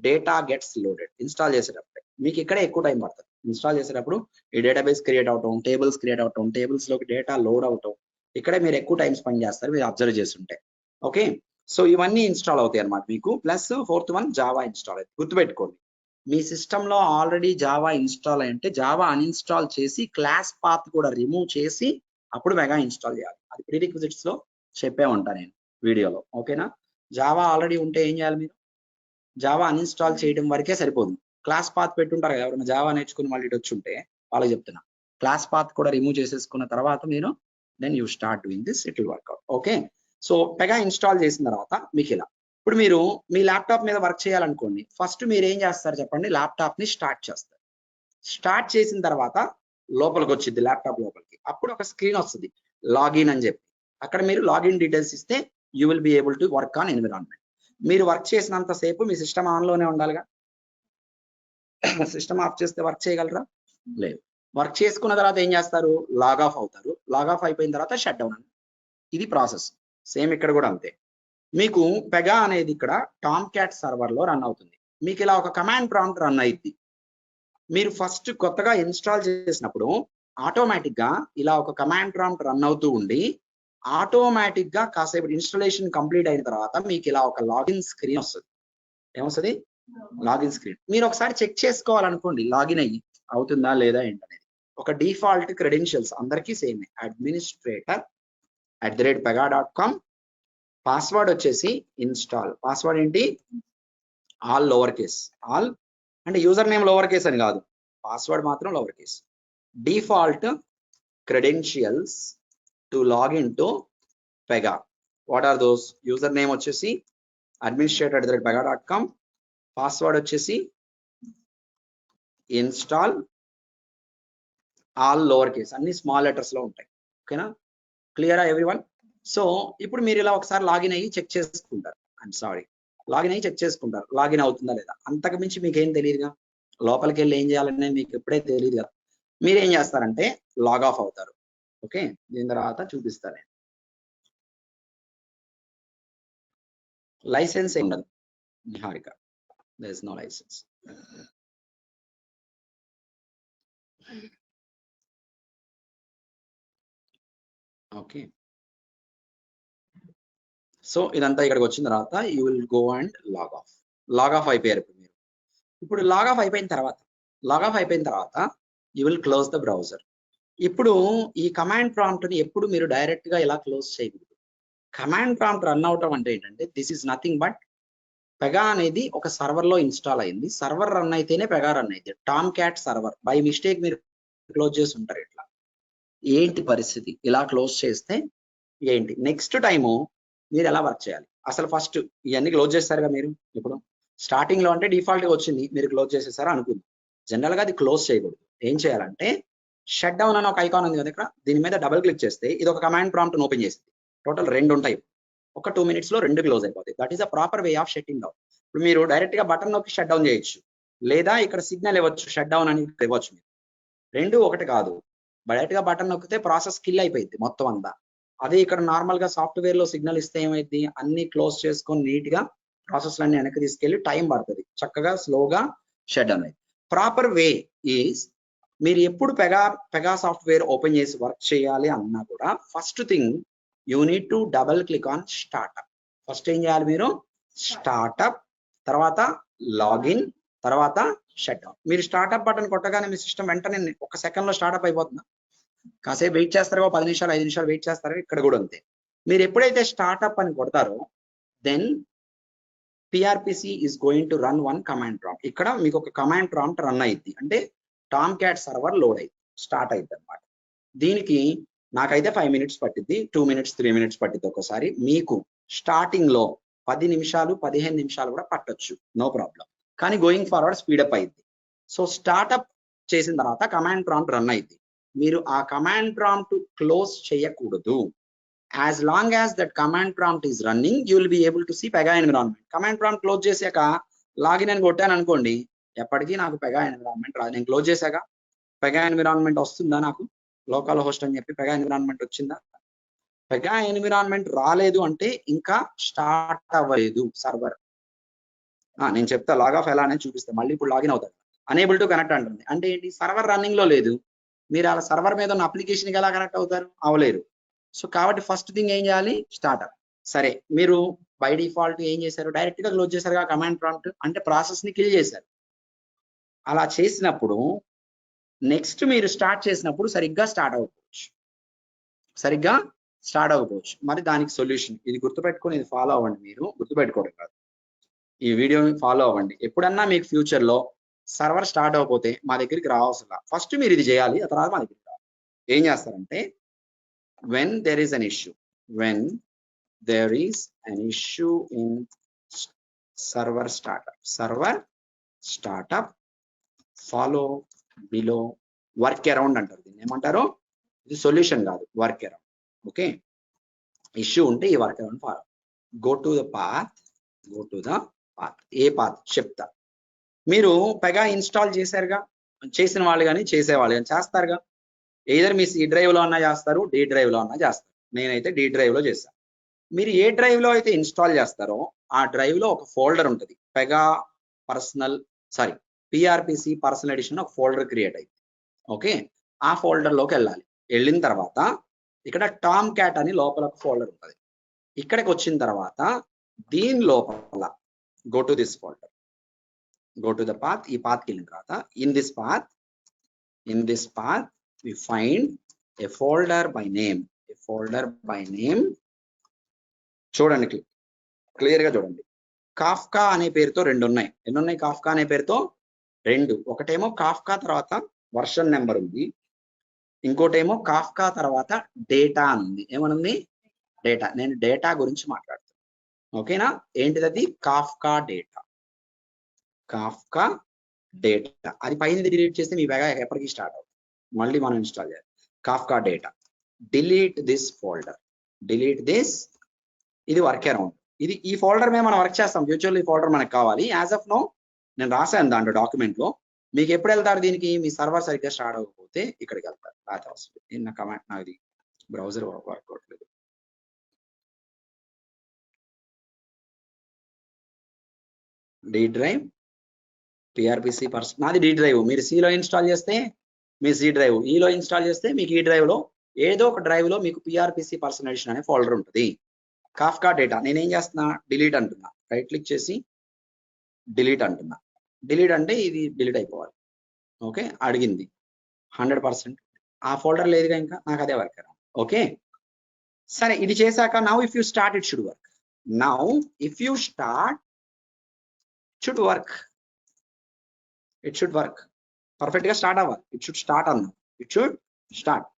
డేటా గెట్స్ లోడెడ్. ఇన్స్టాల్ చేసేటప్పుడు మీకు ఇక్కడే ఎక్కువ టైం పడుతుంది. ఇన్స్టాల్ చేసేటప్పుడు ఈ డేటాబేస్ క్రియేట్ అవటం, టేబుల్స్ క్రియేట్ అవటం, టేబుల్స్ లోకి డేటా లోడ్ అవటం, ఇక్కడే మీరు ఎక్కువ టైం స్పెండ్ చేస్తారు, మీరు అబ్జర్వ్ చేస్తుంటే. ఓకే, సో ఇవన్నీ ఇన్స్టాల్ అవుతాయి అన్నమాట మీకు. Plus fourth one Java install అవుతుంది. గుర్తుపెట్టుకోండి, మీ సిస్టంలో ఆల్రెడీ జావా ఇన్స్టాల్ అయ్యంటే జావా అన్ఇన్స్టాల్ చేసి క్లాస్ పాత్ కూడా రిమూవ్ చేసి అప్పుడు మెగా ఇన్స్టాల్ చేయాలి. అది ప్రీరిక్విజిట్స్ లో చెప్పే ఉంటాను నేను వీడియోలో. ఓకేనా? జావా ఆల్రెడీ ఉంటే ఏం చేయాలి, మీరు జావా అన్ఇన్స్టాల్ చేయడం వరకే సరిపోదు. క్లాస్ పాత్ పెట్టుంటారు కదా, ఎవరైనా జావా నేర్చుకుని మళ్ళీ ఇటు వచ్చి ఉంటే వాళ్ళకి చెప్తున్నా, క్లాస్ పాత్ కూడా రిమూవ్ చేసేసుకున్న తర్వాత మీరు then you start doing this, it will work out. Okay, so Pega install చేసిన తర్వాత మీకు ఇలా, ఇప్పుడు మీరు మీ ల్యాప్టాప్ మీద వర్క్ చేయాలనుకోండి, ఫస్ట్ మీరు ఏం చేస్తారు చెప్పండి, ల్యాప్టాప్ ని స్టార్ట్ చేస్తారు. స్టార్ట్ చేసిన తర్వాత లోపలికి వచ్చింది, ల్యాప్టాప్ లోపలికి, అప్పుడు ఒక స్క్రీన్ వస్తుంది లాగిన్ అని చెప్పి. అక్కడ మీరు లాగిన్ డీటెయిల్స్ ఇస్తే you will be able to work on environment. మీరు వర్క్ చేసినంత సేపు మీ సిస్టమ్ ఆన్ లోనే ఉండాలిగా. సిస్టమ్ ఆఫ్ చేస్తే వర్క్ చేయగలరా? లేదు. వర్క్ చేసుకున్న తర్వాత ఏం చేస్తారు, లాగ్ ఆఫ్ అవుతారు. లాగ్ ఆఫ్ అయిపోయిన తర్వాత షట్ డౌన్ అండి. ఇది ప్రాసెస్. సేమ్ ఇక్కడ కూడా అంతే. మీకు పెగా అనేది ఇక్కడ టామ్ క్యాట్ సర్వర్ లో రన్ అవుతుంది. మీకు ఇలా ఒక కమాండ్ ప్రాంప్ట్ రన్ అయింది. మీరు ఫస్ట్ కొత్తగా ఇన్స్టాల్ చేసినప్పుడు ఆటోమేటిక్ గా ఇలా ఒక కమాండ్ ప్రాంప్ట్ రన్ అవుతూ ఉండి ఆటోమేటిక్ గా కాసేపు ఇన్స్టాలేషన్ కంప్లీట్ అయిన తర్వాత మీకు ఇలా ఒక లాగిన్ స్క్రీన్ వస్తుంది. ఏమొస్తుంది? Login screen. మీరు ఒకసారి చెక్ చేసుకోవాలనుకోండి లాగిన్ అయ్యి అవుతుందా లేదా ఏంటనేది. ఒక డిఫాల్ట్ క్రెడెన్షియల్స్ అందరికీ సేమ్, అడ్మినిస్ట్రేటర్ @pega.com. పాస్వర్డ్ వచ్చేసి ఇన్స్టాల్. పాస్వర్డ్ ఏంటి? All lower case. ఆల్ అంటే యూజర్ నేమ్ లోవర్ కేస్ అని కాదు, పాస్వర్డ్ మాత్రం lower case. Default credentials to log into Pega. What are those? User name వచ్చేసి administrator@pega.com. పాస్వర్డ్ వచ్చేసి install, all lower case, అన్ని small letters లో ఉంటాయి. ఓకేనా? క్లియరా ఎవ్రీవన్? సో ఇప్పుడు మీరు ఇలా ఒకసారి లాగిన్ అయ్యి చెక్ చేసుకుంటారు. ఐఎమ్ సారీ, లాగిన్ అయ్యి చెక్ చేసుకుంటారు లాగిన్ అవుతుందా లేదా. అంతకు మించి మీకు ఏం తెలియదుగా, లోపలికి వెళ్ళి ఏం చేయాలనేది మీకు ఎప్పుడే తెలియదు కదా. మీరు ఏం చేస్తారంటే లాగ్ ఆఫ్ అవుతారు. ఓకే, దీని తర్వాత చూపిస్తాను. లైసెన్స్ ఏం ఉండదు Niharika, there is no license. Okay, so ఇదంతా ఇక్కడికి వచ్చిన తర్వాత you will go and log off. Log off అయిపోయారు ఇప్పుడు మీరు. ఇప్పుడు లాగ్ ఆఫ్ అయిపోయిన తర్వాత you will close the browser. ఇప్పుడు ఈ కమాండ్ ప్రాంప్ట్ ని ఎప్పుడు మీరు డైరెక్ట్ గా ఇలా క్లోజ్ చేయకూడదు. కమాండ్ ప్రాంప్ట్ రన్ అవటం అంటే ఏంటంటే this is nothing but Pega అనేది ఒక సర్వర్ లో ఇన్స్టాల్ అయింది. సర్వర్ రన్ అయితేనే పెగా రన్ అయితే. Tom cat server by mistake మీరు క్లోజ్ చేసి ఉంటారు. ఇట్లా ఏంటి పరిస్థితి? ఇలా క్లోజ్ చేస్తే ఏంటి నెక్స్ట్ టైము మీరు ఎలా వర్క్ చేయాలి? అసలు ఫస్ట్ ఇవన్నీ క్లోజ్ చేస్తారుగా మీరు. ఇప్పుడు స్టార్టింగ్ లో అంటే డిఫాల్ట్ గా వచ్చింది, మీరు క్లోజ్ చేసేసారా అనుకుంది. జనరల్ గా అది క్లోజ్ చేయకూడదు. ఏం చేయాలంటే షట్ డౌన్ అని ఒక ఐకాన్ ఉంది కదా ఇక్కడ, దీని మీద డబుల్ క్లిక్ చేస్తే ఇది ఒక కమాండ్ ప్రాంప్ట్ ఓపెన్ చేసింది. టోటల్ 2 ఉంటాయి. ఒక 2 minutes లో 2 క్లోజ్ అయిపోతాయి. That is a proper way of shutting down. ఇప్పుడు మీరు డైరెక్ట్ గా బటన్ నొక్కి షట్ డౌన్ చేయొచ్చు, లేదా ఇక్కడ సిగ్నల్ ఇవ్వచ్చు, షట్ డౌన్ అని ఇవ్వచ్చు. మీరు రెండు ఒకటి కాదు. డైరెక్ట్ గా బటన్ నొక్కితే ప్రాసెస్ కిల్ అయిపోయింది మొత్తం అంతా. అదే ఇక్కడ నార్మల్ గా సాఫ్ట్వేర్ లో సిగ్నల్ ఇస్తే ఏమైంది, అన్ని క్లోజ్ చేసుకొని నీట్ గా ప్రాసెస్ అన్ని వెనక్కి తీసుకెళ్లి టైం పడుతుంది, చక్కగా స్లోగా షట్ డౌన్ అయింది. ప్రాపర్ వే ఈజ్ మీరు ఎప్పుడు పెగా సాఫ్ట్వేర్ ఓపెన్ చేసి వర్క్ చేయాలి అన్నా కూడా first thing you need to double click on startup. First ఏం చేయాలి మీరు? స్టార్ట్అప్, తర్వాత లాగిన్, తర్వాత షట్ డౌన్. మీరు స్టార్ట్అప్ బటన్ కొట్టగానే మీ సిస్టమ్ వెంటనే 1 second లో స్టార్ట్అప్ అయిపోతుందా? కాసేపు వెయిట్ చేస్తారో 10 నిమిషాలు 5 నిమిషాలు వెయిట్ చేస్తారో, ఇక్కడ కూడా అంతే. మీరు ఎప్పుడైతే స్టార్ట్అప్ అని కొడతారో then PRPC is going to run one command prompt. ఇక్కడ మీకు ఒక కమాండ్ ప్రాంప్ట్ రన్ అయింది అంటే టామ్ క్యాట్ సర్వర్ లోడ్ అయింది, స్టార్ట్ అయింది అనమాట. దీనికి నాకైతే 5 minutes పట్టింది, 2 minutes 3 minutes పట్టింది ఒకసారి. మీకు స్టార్టింగ్ లో 10 నిమిషాలు 15 నిమిషాలు కూడా పట్టొచ్చు, నో ప్రాబ్లం. కానీ గోయింగ్ ఫార్వర్డ్ స్పీడప్ అయింది. సో స్టార్ట్అప్ చేసిన తర్వాత కమాండ్ ప్రాంప్ట్ రన్ అయింది. మీరు ఆ కమాండ్ ప్రాంప్ట్ క్లోజ్ చేయకూడదు. As long as that command prompt is running, you will be able to see Pega environment. Command prompt close చేసాక login అని కొట్టాను అనుకోండి, ఎప్పటికీ నాకు Pega environment రాదు. నేను క్లోజ్ చేశాక Pega environment వస్తుందా? నాకు లోకల్ హోస్ట్ అని చెప్పి Pega environment వచ్చిందా? Pega environment రాలేదు అంటే ఇంకా స్టార్ట్ అవ్వలేదు సర్వర్. నేను చెప్తా లాగ్ ఆఫ్ ఎలా అనేది చూపిస్తాను. మళ్ళీ ఇప్పుడు లాగిన్ అవుతారు. అనేబుల్ టు కనెక్ట్ అంటుంది అంటే ఏంటి? సర్వర్ రన్నింగ్ లో లేదు. మీరు అలా సర్వర్ మీద ఉన్న అప్లికేషన్కి ఎలా కనెక్ట్ అవుతారు? అవ్వలేరు. సో కాబట్టి ఫస్ట్ థింగ్ ఏం చేయాలి? స్టార్ట్అప్. సరే, మీరు బై డిఫాల్ట్ ఏం చేశారు? డైరెక్ట్ గా క్లోజ్ చేశారు కమాండ్ ప్రాంప్ట్, అంటే ప్రాసెస్ ని కిల్ చేశారు. అలా చేసినప్పుడు నెక్స్ట్ మీరు స్టార్ట్ చేసినప్పుడు సరిగ్గా స్టార్ట్ అవ్వకపోవచ్చు. మరి దానికి సొల్యూషన్ ఇది గుర్తుపెట్టుకొని ఇది ఫాలో అవ్వండి. మీరు గుర్తుపెట్టుకోవడం కాదు, ఈ వీడియోని ఫాలో అవ్వండి. ఎప్పుడన్నా మీకు ఫ్యూచర్ లో సర్వర్ స్టార్ట్ అవ్వకపోతే మా దగ్గరికి రావాల్సిన ఫస్ట్ మీరు ఇది చేయాలి, ఆ తర్వాత మా దగ్గరికి రావాలి. ఏం చేస్తారంటే when there is an issue in server startup follow below work around అంటారు. దీన్ని ఏమంటారు? ఇది సొల్యూషన్ కాదు, వర్క్ అరౌండ్. ఓకే, ఇష్యూ ఉంటే ఈ work around follow. Go to the path. A path చెప్తా. మీరు పెగా ఇన్స్టాల్ చేశారుగా, చేసిన వాళ్ళు కానీ చేసేవాళ్ళు కానీ చేస్తారుగా. ఏదర్ మీ C డ్రైవ్ లో అన్నా చేస్తారు, D డ్రైవ్ లో అన్నా చేస్తారు. నేనైతే D డ్రైవ్ లో చేస్తాను. మీరు ఏ డ్రైవ్ లో అయితే ఇన్స్టాల్ చేస్తారో ఆ డ్రైవ్ లో ఒక ఫోల్డర్ ఉంటుంది. పెగా PRPC పర్సనల్ ఎడిషన్ ఒక ఫోల్డర్ క్రియేట్ అయింది. ఓకే, ఆ ఫోల్డర్ లోకి వెళ్ళాలి. వెళ్ళిన తర్వాత ఇక్కడ టామ్ క్యాట్ అని లోపల ఒక ఫోల్డర్ ఉంటుంది. ఇక్కడికి వచ్చిన తర్వాత దీని లోపల go to this folder, go to the path. ఈ పాత్కి వెళ్ళిన తర్వాత in this path we find a folder by name. a folder by name, చూడండి క్లియర్ గా చూడండి, కాఫ్కా అనే పేరుతో 2 ఉన్నాయి. ఎన్ని ఉన్నాయి కాఫ్కా అనే పేరుతో? 2. ఒకటేమో కాఫ్కా తర్వాత వర్షన్ నెంబర్ ఉంది, ఇంకోటేమో కాఫ్కా తర్వాత డేటా అని ఉంది. ఏమనుంది? డేటా. నేను డేటా గురించి మాట్లాడుతాను, ఓకేనా? ఏంటిది అది? Kafka data. కాఫ్కా డేటా అది పైన డిలీట్ చేస్తే మీ బ్యాగ్ ఎప్పటికీ స్టార్ట్ అవుతుంది, మళ్ళీ మనం ఇన్స్టాల్ చేయాలి. Kafka data, delete this folder, delete this. ఇది వర్క్ అరౌండ్. ఇది ఈ ఫోల్డర్ మీద మనం వర్క్ చేస్తాం. ఫ్యూచర్లో ఈ ఫోల్డర్ మనకు కావాలి. యాజ్ ఆఫ్ నో నేను రాశాను దాంట్లో డాక్యుమెంట్ లో. మీకు ఎప్పుడు వెళ్తారు దీనికి? మీ సర్వర్ సరిగ్గా స్టార్ట్ అవ్వకపోతే ఇక్కడికి వెళ్తారు. నా కమాండ్, నాది బ్రౌజర్ వర్క్ అవ్వట్లేదు. డి డ్రైవ్, పిఆర్పిసి పర్సన్, నాది డి డ్రైవ్. మీరు సిలో ఇన్స్టాల్ చేస్తే మీ సి డ్రైవ్, ఈలో ఇన్స్టాల్ చేస్తే మీకు ఈ డ్రైవ్ లో ఏదో ఒక డ్రైవ్ లో మీకు పిఆర్పిసి పర్సనలైజేషన్ అనే ఫోల్డర్ ఉంటుంది. కాఫ్కా డేటా నేనేం చేస్తున్నా? డిలీట్ అంటున్నా. రైట్ క్లిక్ చేసి డిలీట్ అంటున్నా. డిలీట్ అంటే ఇది డిలీట్ అయిపోవాలి. ఓకే, అడిగింది 100%. ఆ ఫోల్డర్ లేదుగా, ఇంకా నాకు అదే వర్క్. ఓకే, సరే. ఇది చేశాక now if you start it should work. Now if you start should work, it should work. Perfect గా స్టార్ట్ అవ్వాలి. ఇట్ షుడ్ స్టార్ట్ అన్నా, ఇట్ షుడ్ స్టార్ట్.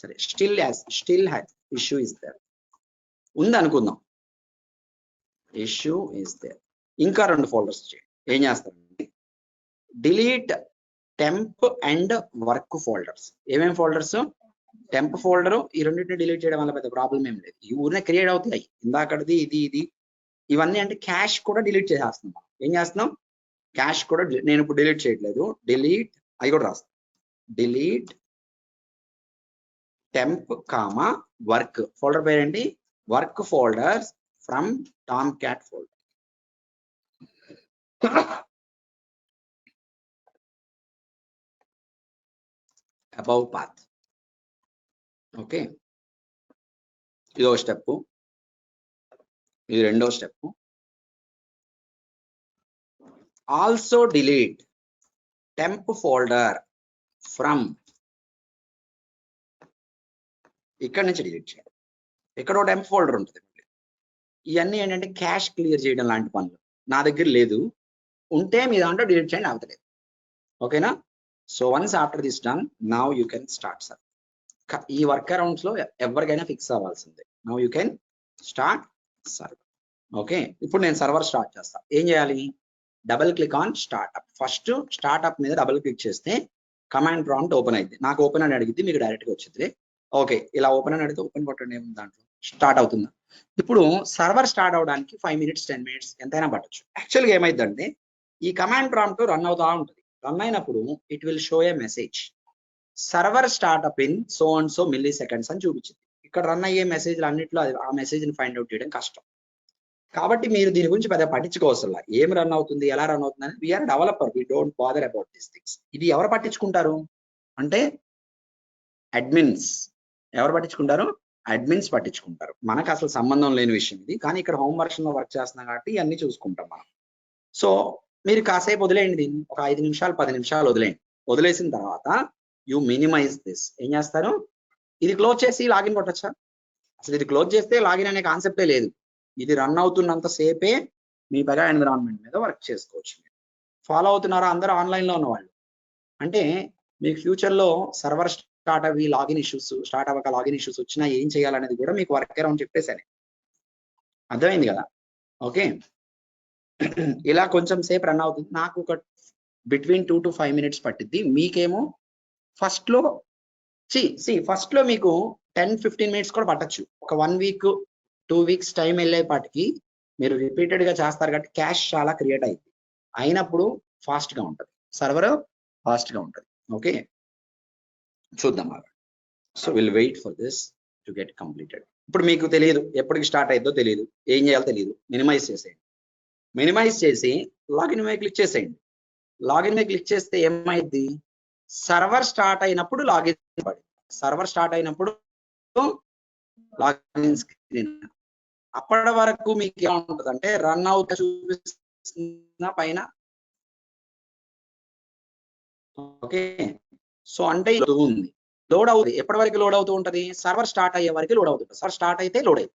సరే, still has issue is there ఉంది అనుకుందాం. Issue is there. ఇంకా 2 folders ఏం చేస్తారండి? Delete temp and work folders. ఏమేమి ఫోల్డర్స్? Temp folder. ఈ రెండింటిని డిలీట్ చేయడం వల్ల పెద్ద ప్రాబ్లం ఏం లేదు, ఈ ఊరినే క్రియేట్ అవుతాయి. ఇందాకటిది ఇది ఇవన్నీ అంటే క్యాష్ కూడా డిలీట్ చేసేస్తున్నాం. ఏం చేస్తున్నాం? క్యాష్ కూడా నేను ఇప్పుడు డిలీట్ చేయట్లేదు. డిలీట్, అవి కూడా రాస్తాను. Delete temp comma work. Folder పేరేంటి? Work folders from Tomcat folder. Above path. Okay, ఇదో స్టెప్, ఇది రెండో step. Also delete temp folder from, ఇక్కడ నుంచి డిలీట్ చేయాలి. ఎక్కడో టెంప్ ఫోల్డర్ ఉంటుంది. ఇవన్నీ ఏంటంటే క్యాష్ క్లియర్ చేయడం లాంటి పనులు. నా దగ్గర లేదు, ఉంటే మీ దాంట్లో డిలీట్ చేయండి, అవతలేదు. ఓకేనా? So once after this done, now you can start serve. ఈ వర్క్ అరౌండ్స్ లో ఎవరికైనా ఫిక్స్ అవ్వాల్సిందే. Now you can start serve. Okay, ఇప్పుడు నేను సర్వర్ స్టార్ట్ చేస్తా. ఏం చేయాలి? Double click on startup. First startup మీద డబుల్ క్లిక్ చేస్తే కమాండ్ ప్రాంప్ట్ ఓపెన్ అయింది. నాకు ఓపెన్ అని అడిగింది, మీకు డైరెక్ట్ గా వచ్చింది. ఓకే, ఇలా ఓపెన్ అని అడిగితే ఓపెన్ కొట్టండి, ఏముంది దాంట్లో, స్టార్ట్ అవుతుందా? ఇప్పుడు సర్వర్ స్టార్ట్ అవడానికి 5 minutes 10 minutes ఎంతైనా పట్టచ్చు. యాక్చువల్గా ఏమైందంటే ఈ కమాండ్ ప్రాంప్ట్ రన్ అవుతా ఉంటుంది. రన్ అయినప్పుడు it will show A message, server startup in so and so milli seconds అని చూపించింది. ఇక్కడ రన్ అయ్యే మెసేజ్లు అన్నింటిలో ఆ మెసేజ్ ని ఫైండ్ అవుట్ చేయడం కష్టం. కాబట్టి మీరు దీని గురించి పెద్ద పట్టించుకోవసలా. ఏం రన్ అవుతుంది, ఎలా రన్ అవుతుంది అని. We're developer, we don't bother about these things. ఇది ఎవరు పట్టించుకుంటారు అంటే అడ్మిన్స్. ఎవరు పట్టించుకుంటారు? అడ్మిన్స్ పట్టించుకుంటారు. మనకు అసలు సంబంధం లేని విషయం ఇది. కానీ ఇక్కడ హోమ్ వర్షన్ లో వర్క్ చేస్తున్నాం కాబట్టి ఇవన్నీ చూసుకుంటాం మనం. సో మీరు కాసేపు వదిలేయండి దీన్ని, ఒక 5 నిమిషాలు 10 నిమిషాలు వదిలేయండి. వదిలేసిన తర్వాత యూ మినిమైజ్ దిస్. ఏం చేస్తారు? ఇది క్లోజ్ చేసి లాగిన్ కొట్టచ్చా? అసలు ఇది క్లోజ్ చేస్తే లాగిన్ అనే కాన్సెప్టే లేదు. ఇది రన్ అవుతున్నంత సేపే మీ పెద్ద ఎన్విరాన్మెంట్ మీద వర్క్ చేసుకోవచ్చు. ఫాలో అవుతున్నారా అందరూ ఆన్లైన్ లో ఉన్న వాళ్ళు? అంటే మీకు ఫ్యూచర్ లో సర్వర్ స్టార్ట్ అవి లాగిన్ ఇష్యూస్, స్టార్ట్ అవ్వక లాగిన్ ఇష్యూస్ వచ్చినా ఏం చేయాలనేది కూడా మీకు వర్క్ అరౌండ్ చెప్పేసాను. అర్థమైంది కదా? ఓకే, ఇలా కొంచెం సేపు రన్ అవుతుంది. నాకు ఒక బిట్వీన్ 2 to 5 minutes పట్టిద్ది. మీకేమో ఫస్ట్ లో ఫస్ట్ లో మీకు 10-15 minutes కూడా పట్టచ్చు. ఒక 1 week 2 weeks టైం వెళ్ళేపాటికి మీరు రిపీటెడ్ గా చేస్తారు కాబట్టి క్యాష్ చాలా క్రియేట్ అయింది. అయినప్పుడు ఫాస్ట్ గా ఉంటుంది, సర్వర్ ఫాస్ట్ గా ఉంటుంది. ఓకే, చూద్దాం. So will wait for this to get completed. ఇప్పుడు మీకు తెలియదు ఎప్పటికి స్టార్ట్ అయ్యిందో తెలియదు, ఏం చేయాలో తెలియదు. మినిమైజ్ చేసేయండి. మినిమైజ్ చేసి లాగిన్ మీద క్లిక్ చేసేయండి. లాగిన్ మీద క్లిక్ చేస్తే ఏమైంది? సర్వర్ స్టార్ట్ అయినప్పుడు లాగిన్ పడింది. సర్వర్ స్టార్ట్ అయినప్పుడు లాగిన్ స్క్రీన్. అప్పటి వరకు మీకు ఏముంటుంది అంటే రన్ అవుట్ చూపిస్తున్న పైన. ఓకే, సో అంటే ఉంది లోడ్ అవుతుంది. ఎప్పటి వరకు లోడ్ అవుతూ ఉంటుంది? సర్వర్ స్టార్ట్ అయ్యే వరకు లోడ్ అవుతుంది. సర్వర్ స్టార్ట్ అయితే లోడ్ అయింది.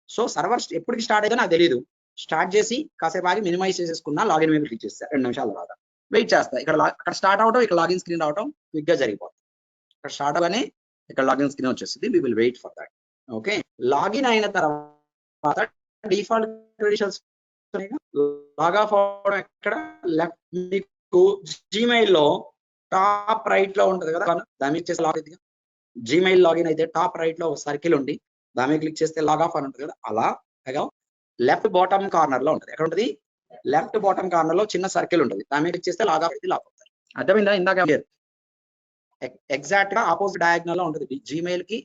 సో సర్వర్ ఎప్పటికి స్టార్ట్ అయితే నాకు తెలియదు. స్టార్ట్ చేసి కాసేపు ఆగి మినిమైజ్ చేసేసుకున్నా, లాగిన్ మీద క్లిక్ చేస్తా, 2 నిమిషాల తర్వాత వెయిట్ చేస్తా. అక్కడ స్టార్ట్ అవడం, ఇక్కడ లాగిన్ స్క్రీన్ రావడం క్విక్ గా జరిగిపోతుంది. ఇక్కడ స్టార్ట్ అవగానే ఇక్కడ లాగిన్ స్క్రీన్ వచ్చేస్తుంది. We will wait for that. Okay, login అయిన తర్వాత డిఫాల్ట్ క్రెడెన్షియల్స్ లాగ్ ఆఫ్ అవడం ఎక్కడ లెఫ్ట్ మీకు జీమెయిల్ లో టాప్ రైట్ లో ఉంటది కదా, దాని మీద చేసి లాగ్ అయితే జీమెయిల్ లాగిన్ అయితే టాప్ రైట్ లో ఒక సర్కిల్ ఉండి దాని మీద క్లిక్ చేస్తే లాగ్ ఆఫ్ అని ఉంటుంది కదా, అలా లెఫ్ట్ బాటమ్ కార్నర్ లో ఉంటుంది. ఎక్కడ ఉంటుంది? లెఫ్ట్ బాటమ్ కార్నర్ లో చిన్న సర్కిల్ ఉంటుంది. దాని మీద క్లిక్ చేస్తే లాగ్ ఆఫ్ అయితే లాగ్ అవుతారు. అర్థమైందా? ఇందాక ఎగ్జాక్ట్ గా ఆపోజిట్ డయాగ్నల్ లో ఉంటుంది. జీమెయిల్ కి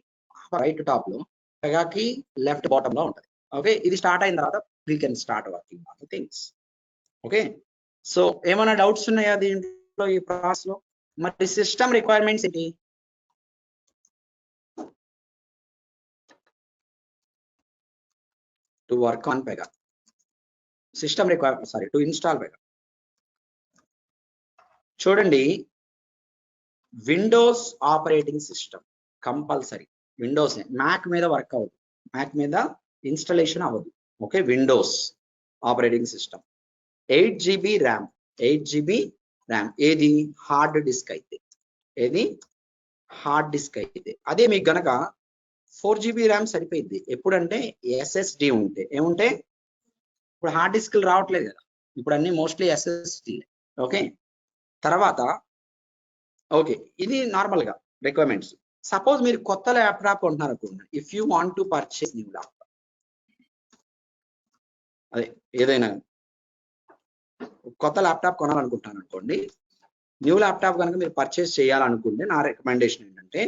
రైట్ టాప్ లో, పెగాకి లెఫ్ట్ బాటమ్ లో ఉంటుంది. ఓకే, ఇది స్టార్ట్ అయిన తర్వాత we can start working on things. Okay, so ఏమైనా డౌట్స్ ఉన్నాయా దీంట్లో, ఈ ప్రాసెస్ లో? మరి సిస్టమ్ రిక్వైర్మెంట్స్ ఏంటి? To work on Pega. System requirement, sorry, to install Pega. చూడండి, Windows operating system compulsory. Windows Mac మీద వర్క్ అవ్వదు, మ్యాక్ మీద ఇన్స్టాలేషన్ అవ్వదు. Okay, Windows operating system 8 GB RAM, 8 GB RAM. ఏది? హార్డ్ డిస్క్ అయితే. ఏది? Hard disk అయితే. అదే మీకు గనక 4 GB ర్యామ్ సరిపోయింది. ఎప్పుడంటే SSD ఉంటే. ఏముంటే? ఇప్పుడు హార్డ్ డిస్క్లు రావట్లేదు కదా, ఇప్పుడు అన్ని మోస్ట్లీ SSD. ఓకే, తర్వాత ఓకే, ఇది నార్మల్ గా రిక్వైర్మెంట్స్. సపోజ్ మీరు కొత్త ల్యాప్టాప్ కొంటున్నారు అనుకోండి, if you want to purchase new laptop, అదే ఏదైనా కొత్త ల్యాప్టాప్ కొనాలనుకుంటున్నాను అనుకోండి, న్యూ ల్యాప్టాప్ కనుక మీరు పర్చేస్ చేయాలనుకుంటే నా రికమెండేషన్ ఏంటంటే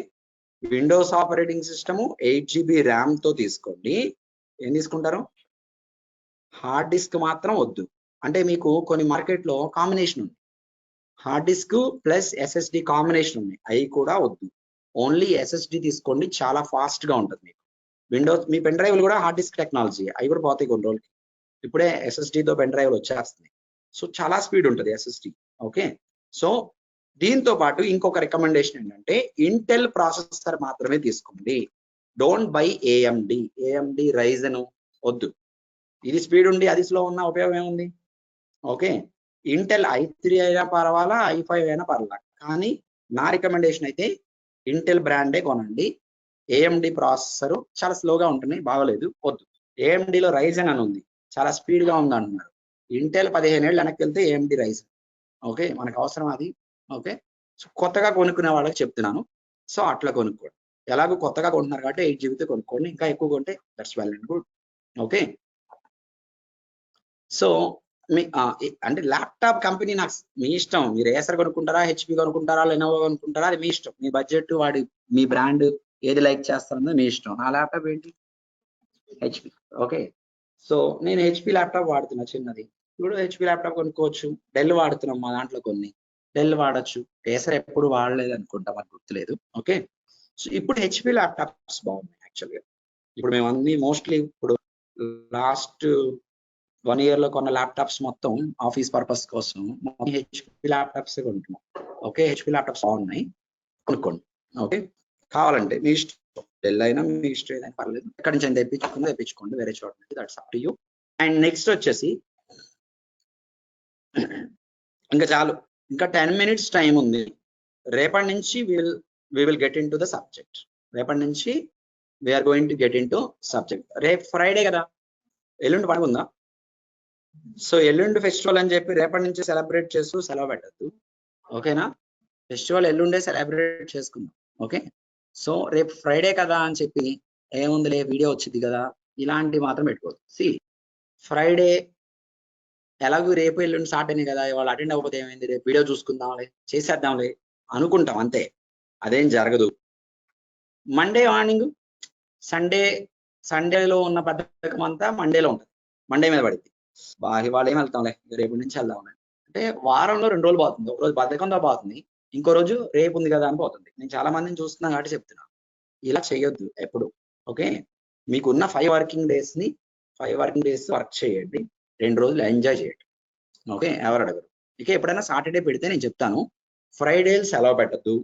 Windows operating system 8 GB RAM తో తీసుకోండి. ఏం తీసుకుంటారు? హార్డ్ డిస్క్ మాత్రం వద్దు. అంటే మీకు కొన్ని మార్కెట్ లో కాంబినేషన్ ఉంది, hard disk plus SSD combination ఉంది, అవి కూడా వద్దు. ఓన్లీ SSD తీసుకోండి, చాలా ఫాస్ట్ గా ఉంటుంది మీకు. విండోస్ మీ పెన్ డ్రైవ్లు కూడా హార్డ్ డిస్క్ టెక్నాలజీ, అవి కూడా పోతాయి కొన్ని రోజులకి. ఇప్పుడే SSD తో పెన్ డ్రైవ్లు వచ్చేస్తున్నాయి. సో చాలా స్పీడ్ ఉంటుంది SSD. ఓకే, సో దీంతో పాటు ఇంకొక రికమెండేషన్ ఏంటంటే ఇంటెల్ ప్రాసెసర్ మాత్రమే తీసుకోండి. డోంట్ బై AMD రైజన్ వద్దు. ఇది స్పీడ్ ఉండి అది స్లో ఉన్న ఉపయోగం ఏముంది? ఓకే, ఇంటెల్ i3 అయినా పర్వాలా, i5 అయినా పర్వాలా, కానీ నా రికమెండేషన్ అయితే ఇంటెల్ బ్రాండే కొనండి. AMD ప్రాసెసర్ చాలా స్లోగా ఉంటుంది, బాగోలేదు, వద్దు. AMD లో రైజన్ అని ఉంది, చాలా స్పీడ్ గా ఉంది అంటున్నారు. ఇంటెల్ 15 ఏళ్ళు వెనక్కి వెళ్తే AMD రైజన్. ఓకే, మనకు అవసరం అది. ఓకే, సో కొత్తగా కొనుక్కునే వాళ్ళకి చెప్తున్నాను. సో అట్లా కొనుక్కోండి. ఎలాగో కొత్తగా కొంటున్నారు కాబట్టి 8 GB కొనుక్కోండి. ఇంకా ఎక్కువ కొంటే that's well and good. Okay, so మీ అంటే ల్యాప్టాప్ కంపెనీ నాకు మీ ఇష్టం. మీరు ఏసర్ కొనుక్కుంటారా, HP కొనుక్కుంటారా, లెనోవో కొనుక్కుంటారా, అది మీ ఇష్టం. మీ బడ్జెట్, వాడి మీ బ్రాండ్ ఏది లైక్ చేస్తారన్నది మీ ఇష్టం. నా ల్యాప్టాప్ ఏంటి? HP. ఓకే, సో నేను HP ల్యాప్టాప్ వాడుతున్నా, చిన్నది. ఇప్పుడు HP ల్యాప్టాప్ కొనుక్కోవచ్చు. డెల్ వాడుతున్నాం మా దాంట్లో, కొన్ని డెల్ వాడచ్చు. ఏసర్ ఎప్పుడు వాడలేదు అనుకుంటా, మాకు గుర్తులేదు. ఓకే, సో ఇప్పుడు HP ల్యాప్టాప్స్ బాగున్నాయి యాక్చువల్గా. ఇప్పుడు మేము అన్ని మోస్ట్లీ ఇప్పుడు లాస్ట్ 1 year లో కొన్న ల్యాప్టాప్స్ మొత్తం ఆఫీస్ పర్పస్ కోసం HP ల్యాప్టాప్స్ కొంటున్నాం. ఓకే, HP ల్యాప్టాప్స్ బాగున్నాయి, కొనుక్కోండి. ఓకే, కావాలంటే మీ ఇష్టం, డెల్ అయినా మీ ఇష్టం, ఏదైనా పర్లేదు. ఎక్కడి నుంచి అయినా తెప్పించుకోండి, వేరే చోట నుంచి, that's up to you. And next వచ్చేసి ఇంకా చాలు, ఇంకా 10 minutes టైం ఉంది. రేపటి నుంచి we will get into the subject. రేపటి నుంచి we are going to get into subject. రేపు ఫ్రైడే కదా, ఎల్లుండి పండుగ ఉందా? సో ఎల్లుండి ఫెస్టివల్ అని చెప్పి రేపటి నుంచి సెలబ్రేట్ చేస్తూ సెలవు పెట్టద్దు. ఓకేనా? ఫెస్టివల్ ఎల్లుండే సెలబ్రేట్ చేసుకుందాం. ఓకే, సో రేపు ఫ్రైడే కదా అని చెప్పి ఏముందిలే వీడియో వచ్చింది కదా, ఇలాంటివి మాత్రం పెట్టుకోవద్దు. సి ఫ్రైడే ఎలాగూ రేపు ఎల్లుండి స్టార్ట్ అయినాయి కదా, ఇవాళ అటెండ్ అవ్వకపోతే ఏమైంది, రేపు వీడియో చూసుకుందాంలే, చేసేద్దాంలే అనుకుంటాం, అంతే. అదేం జరగదు. మండే మార్నింగ్, సండేలో ఉన్న బద్ధకం అంతా మండేలో ఉంటుంది, మండే మీద పడింది. ఇవాళ ఏం వెళ్తాంలే, రేపు నుంచి వెళ్దాంలే అంటే వారంలో 2 రోజులు పోతుంది. ఒక రోజు బద్ధకంతో పోతుంది, ఇంకో రోజు రేపు ఉంది కదా అని పోతుంది. నేను చాలా మందిని చూస్తున్నా కాబట్టి చెప్తున్నాను, ఇలా చేయొద్దు ఎప్పుడు. ఓకే, మీకున్న 5 working days ని 5 working days వర్క్ చేయండి, 2 రోజులు ఎంజాయ్ చేయండి. ఓకే, ఎవరు అడగరు. ఇక ఎప్పుడైనా సాటర్డే పెడితే నేను చెప్తాను, ఫ్రైడే సెలవు పెట్టద్దు,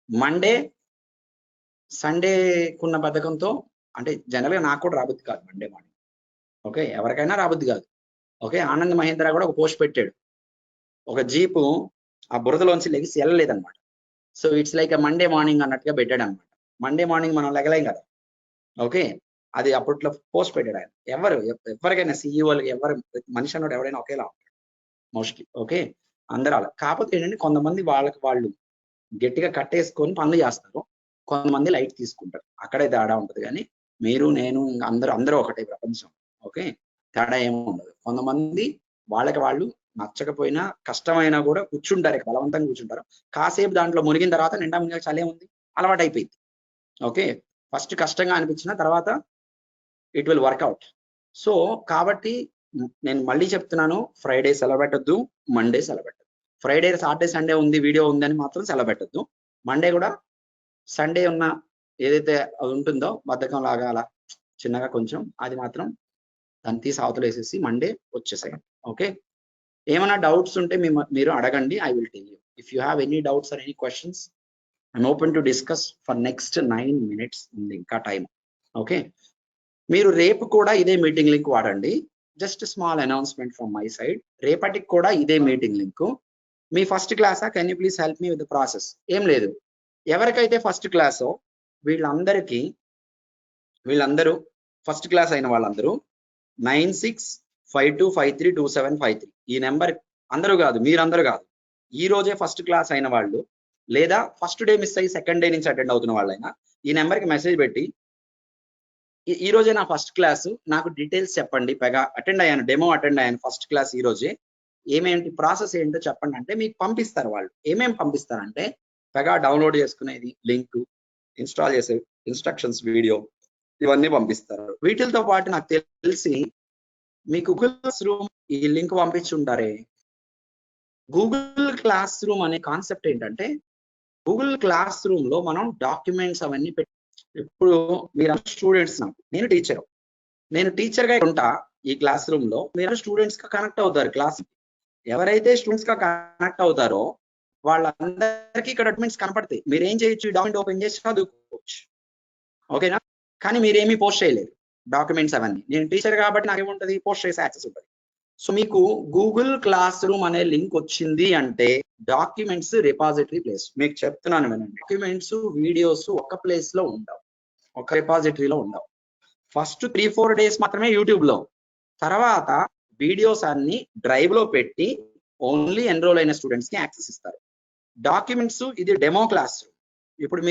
మండే సండేకున్న బద్ధకంతో, అంటే జనరల్గా నాకు కూడా రాబుద్ది కాదు మండే మార్నింగ్. ఓకే, ఎవరికైనా రాబుద్ది కాదు. ఓకే, ఆనంద్ మహేంద్ర కూడా ఒక పోస్ట్ పెట్టాడు, ఒక జీపు ఆ బురదలోంచి లెగిసి వెళ్ళలేదన్నమాట. So it's like Monday morning అన్నట్టుగా పెట్టాడు అనమాట. మండే మార్నింగ్ మనం లెగలేం కదా. ఓకే, అది అప్పట్లో పోస్ట్ పెట్టాడు ఆయన. ఎవరికైనా సీఈఓలకి ఎవరు మనిషి అన్నాడు ఎవరైనా ఒకేలా ఉంటాడు మోస్ట్లీ. ఓకే, అందరూ అలా. కాకపోతే ఏంటంటే కొంతమంది వాళ్ళకి వాళ్ళు గట్టిగా కట్టేసుకొని పనులు చేస్తారు, కొంతమంది లైట్ తీసుకుంటారు. అక్కడే తేడా ఉంటుంది. కానీ మీరు నేను అందరూ ఒకటే ప్రపంచం. ఓకే, తేడా ఏమో ఉండదు. కొంతమంది వాళ్ళకి వాళ్ళు నచ్చకపోయినా కష్టమైనా కూడా కూర్చుంటారు, బలవంతంగా కూర్చుంటారు. కాసేపు దాంట్లో మునిగిన తర్వాత నిండా మునిగా చలే ఉంది, అలవాటు అయిపోయింది. ఓకే, ఫస్ట్ కష్టంగా అనిపించిన తర్వాత ఇట్ విల్ వర్కౌట్. సో కాబట్టి నేను మళ్ళీ చెప్తున్నాను, ఫ్రైడే సెలవు పెట్టద్దు, మండే సెలవు పెట్టద్దు. ఫ్రైడే సాటర్డే సండే ఉంది, వీడియో ఉందని మాత్రం సెలవు పెట్టద్దు. మండే కూడా సండే ఉన్న ఏదైతే అది ఉంటుందో బద్ధకం లాగా అలా చిన్నగా కొంచెం, అది మాత్రం దాన్ని తీసి అవతల వేసేసి మండే వచ్చేసేయండి. ఓకే, ఏమైనా డౌట్స్ ఉంటే మీరు అడగండి, I will tell you. If you have any doubts or any questions, I'm open to discuss for next 9 minutes ఉంది ఇంకా టైం. ఓకే, మీరు రేపు కూడా ఇదే మీటింగ్ లింక్ వాడండి. Just small announcement from my side, రేపటికి కూడా ఇదే మీటింగ్ లింక్. మీ ఫస్ట్ క్లాసా, can you please help me with the process? ఏం లేదు, ఎవరికైతే ఫస్ట్ క్లాసో వీళ్ళందరూ ఫస్ట్ క్లాస్ అయిన వాళ్ళందరూ 9652532753 ఈ నెంబర్, అందరూ కాదు, మీరందరూ కాదు, ఈ రోజే ఫస్ట్ క్లాస్ అయిన వాళ్ళు లేదా ఫస్ట్ డే మిస్ అయ్యి సెకండ్ డే నుంచి అటెండ్ అవుతున్న వాళ్ళైనా ఈ నెంబర్కి మెసేజ్ పెట్టి, ఈ రోజే నా ఫస్ట్ క్లాసు, నాకు డీటెయిల్స్ చెప్పండి, పైగా అటెండ్ అయ్యాను ఫస్ట్ క్లాస్ ఈ రోజే, ఏమేంటి ప్రాసెస్ ఏంటో చెప్పండి అంటే మీకు పంపిస్తారు. వాళ్ళు ఏమేమి పంపిస్తారంటే పైగా డౌన్లోడ్ చేసుకునేది లింక్, ఇన్స్టాల్ చేసే ఇన్స్ట్రక్షన్స్ వీడియో, ఇవన్నీ పంపిస్తారు. వీటితో పాటు నాకు తెలిసి మీకు గూగుల్ క్లాస్ రూమ్ ఈ లింక్ పంపించుంటారే. గూగుల్ క్లాస్ రూమ్ అనే కాన్సెప్ట్ ఏంటంటే, గూగుల్ క్లాస్ రూమ్ లో మనం డాక్యుమెంట్స్ అవన్నీ పెట్టి, ఇప్పుడు మీరు స్టూడెంట్స్, నేను టీచర్ గా ఉంటా ఈ క్లాస్ రూమ్ లో, మీరు స్టూడెంట్స్ గా కనెక్ట్ అవుతారు. క్లాస్ ఎవరైతే స్టూడెంట్స్ గా కనెక్ట్ అవుతారో వాళ్ళందరికీ ఇక్కడ డాక్యుమెంట్స్ కనపడతాయి. మీరు ఏం చేయొచ్చు, డాక్యుమెంట్ ఓపెన్ చేసి చదువుకోవచ్చు. ఓకేనా, కానీ మీరేమీ పోస్ట్ చేయలేరు డాక్యుమెంట్స్ అవన్నీ. నేను టీచర్ కాబట్టి నాకేముంటుంది, పోస్ట్ చేసే యాక్సెస్ ఉంటుంది. సో మీకు గూగుల్ క్లాస్ రూమ్ అనే లింక్ వచ్చింది అంటే డాక్యుమెంట్స్ రిపాజిటరీ ప్లేస్. మీకు చెప్తున్నాను వినండి, డాక్యుమెంట్స్ వీడియోస్ ఒక ప్లేస్ లో ఉండవు, ఒక రిపాజిటరీలో ఉండవు. ఫస్ట్ 3-4 days మాత్రమే యూట్యూబ్ లో, తర్వాత వీడియోస్ అన్ని డ్రైవ్ లో పెట్టి ఓన్లీ ఎన్రోల్ అయిన స్టూడెంట్స్ కి యాక్సెస్ ఇస్తారు. డాక్యుమెంట్స్ ఇది డెమో క్లాస్ రూమ్. ఇప్పుడు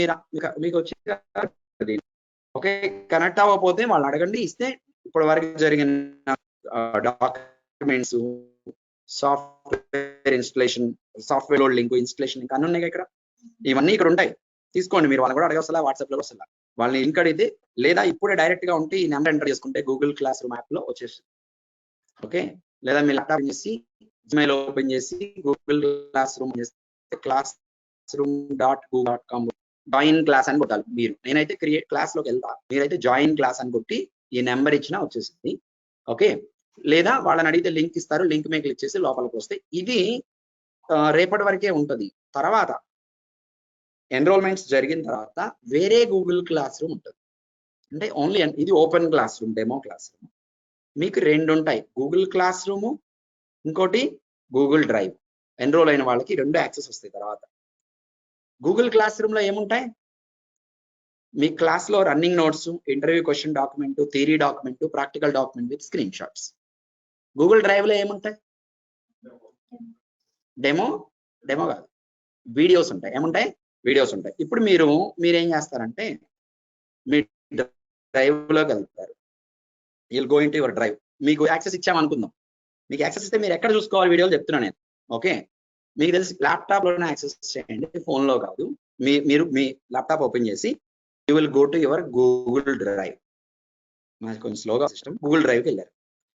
మీకు వచ్చి ఓకే, కనెక్ట్ అవ్వకపోతే వాళ్ళు అడగండి, ఇస్తే ఇప్పటి వరకు జరిగిన documents, software installation, software load link, installation link అన్నీ ఉన్నాయి ఇక్కడ, ఇవన్నీ ఇక్కడ ఉంటాయి. తీసుకోండి, మీరు వాళ్ళని కూడా అడగవసలా, వాట్సాప్ లో వస్తలా, వాళ్ళని లింక్ అడిగితే, లేదా ఇప్పుడే డైరెక్ట్ గా ఉంటే ఈ నెంబర్ ఎంటర్ చేసుకుంటే గూగుల్ క్లాస్ రూమ్ యాప్ లో వచ్చేస్తుంది. ఓకే, లేదా మీ ల్యాప్టాప్ చేసి జిమెయిల్ ఓపెన్ చేసి గూగుల్ క్లాస్ రూమ్ చేస్తే classroom.google.com జాయిన్ క్లాస్ అని కొట్టాలి మీరు. నేనైతే క్రియేట్ క్లాస్ లోకి వెళ్తా, మీరైతే జాయిన్ క్లాస్ అని కొట్టి ఈ నెంబర్ ఇచ్చినా వచ్చేసింది. ఓకే, లేదా వాళ్ళని అడిగితే లింక్ ఇస్తారు, లింక్ మీద క్లిక్ చేసి లోపలికి వస్తే ఇది రేపటి వరకే ఉంటుంది. తర్వాత ఎన్రోల్మెంట్స్ జరిగిన తర్వాత వేరే గూగుల్ క్లాస్ రూమ్ ఉంటుంది. అంటే ఓన్లీ ఇది open class room, demo class room. మీకు 2 ఉంటాయి, గూగుల్ క్లాస్ రూమ్, ఇంకోటి గూగుల్ డ్రైవ్. ఎన్రోల్ అయిన వాళ్ళకి 2 యాక్సెస్ వస్తాయి. తర్వాత గూగుల్ క్లాస్ రూమ్ లో ఏముంటాయి, మీ క్లాస్ లో running notes, interview question document, theory document, practical document with screen shots. Google drive లో ఏముంటాయి, డెమో కాదు, వీడియోస్ ఉంటాయి. ఏముంటాయి, వీడియోస్ ఉంటాయి. ఇప్పుడు మీరేం చేస్తారంటే మీ డ్రైవ్ లోకి వెళ్తారు, will go into your drive. మీకు యాక్సెస్ ఇచ్చామనుకుందాం, మీకు యాక్సెస్ ఇస్తే మీరు ఎక్కడ చూసుకోవాలి వీడియోలు చెప్తున్నాను నేను. ఓకే, మీకు తెలిసి ల్యాప్టాప్ లోనే యాక్సెస్ చేయండి, ఫోన్ లో కాదు. మీరు మీ ల్యాప్టాప్ ఓపెన్ చేసి you will go to your Google drive. నాకు కొంచెం స్లోగా సిస్టమ్. గూగుల్ డ్రైవ్కి వెళ్ళారు,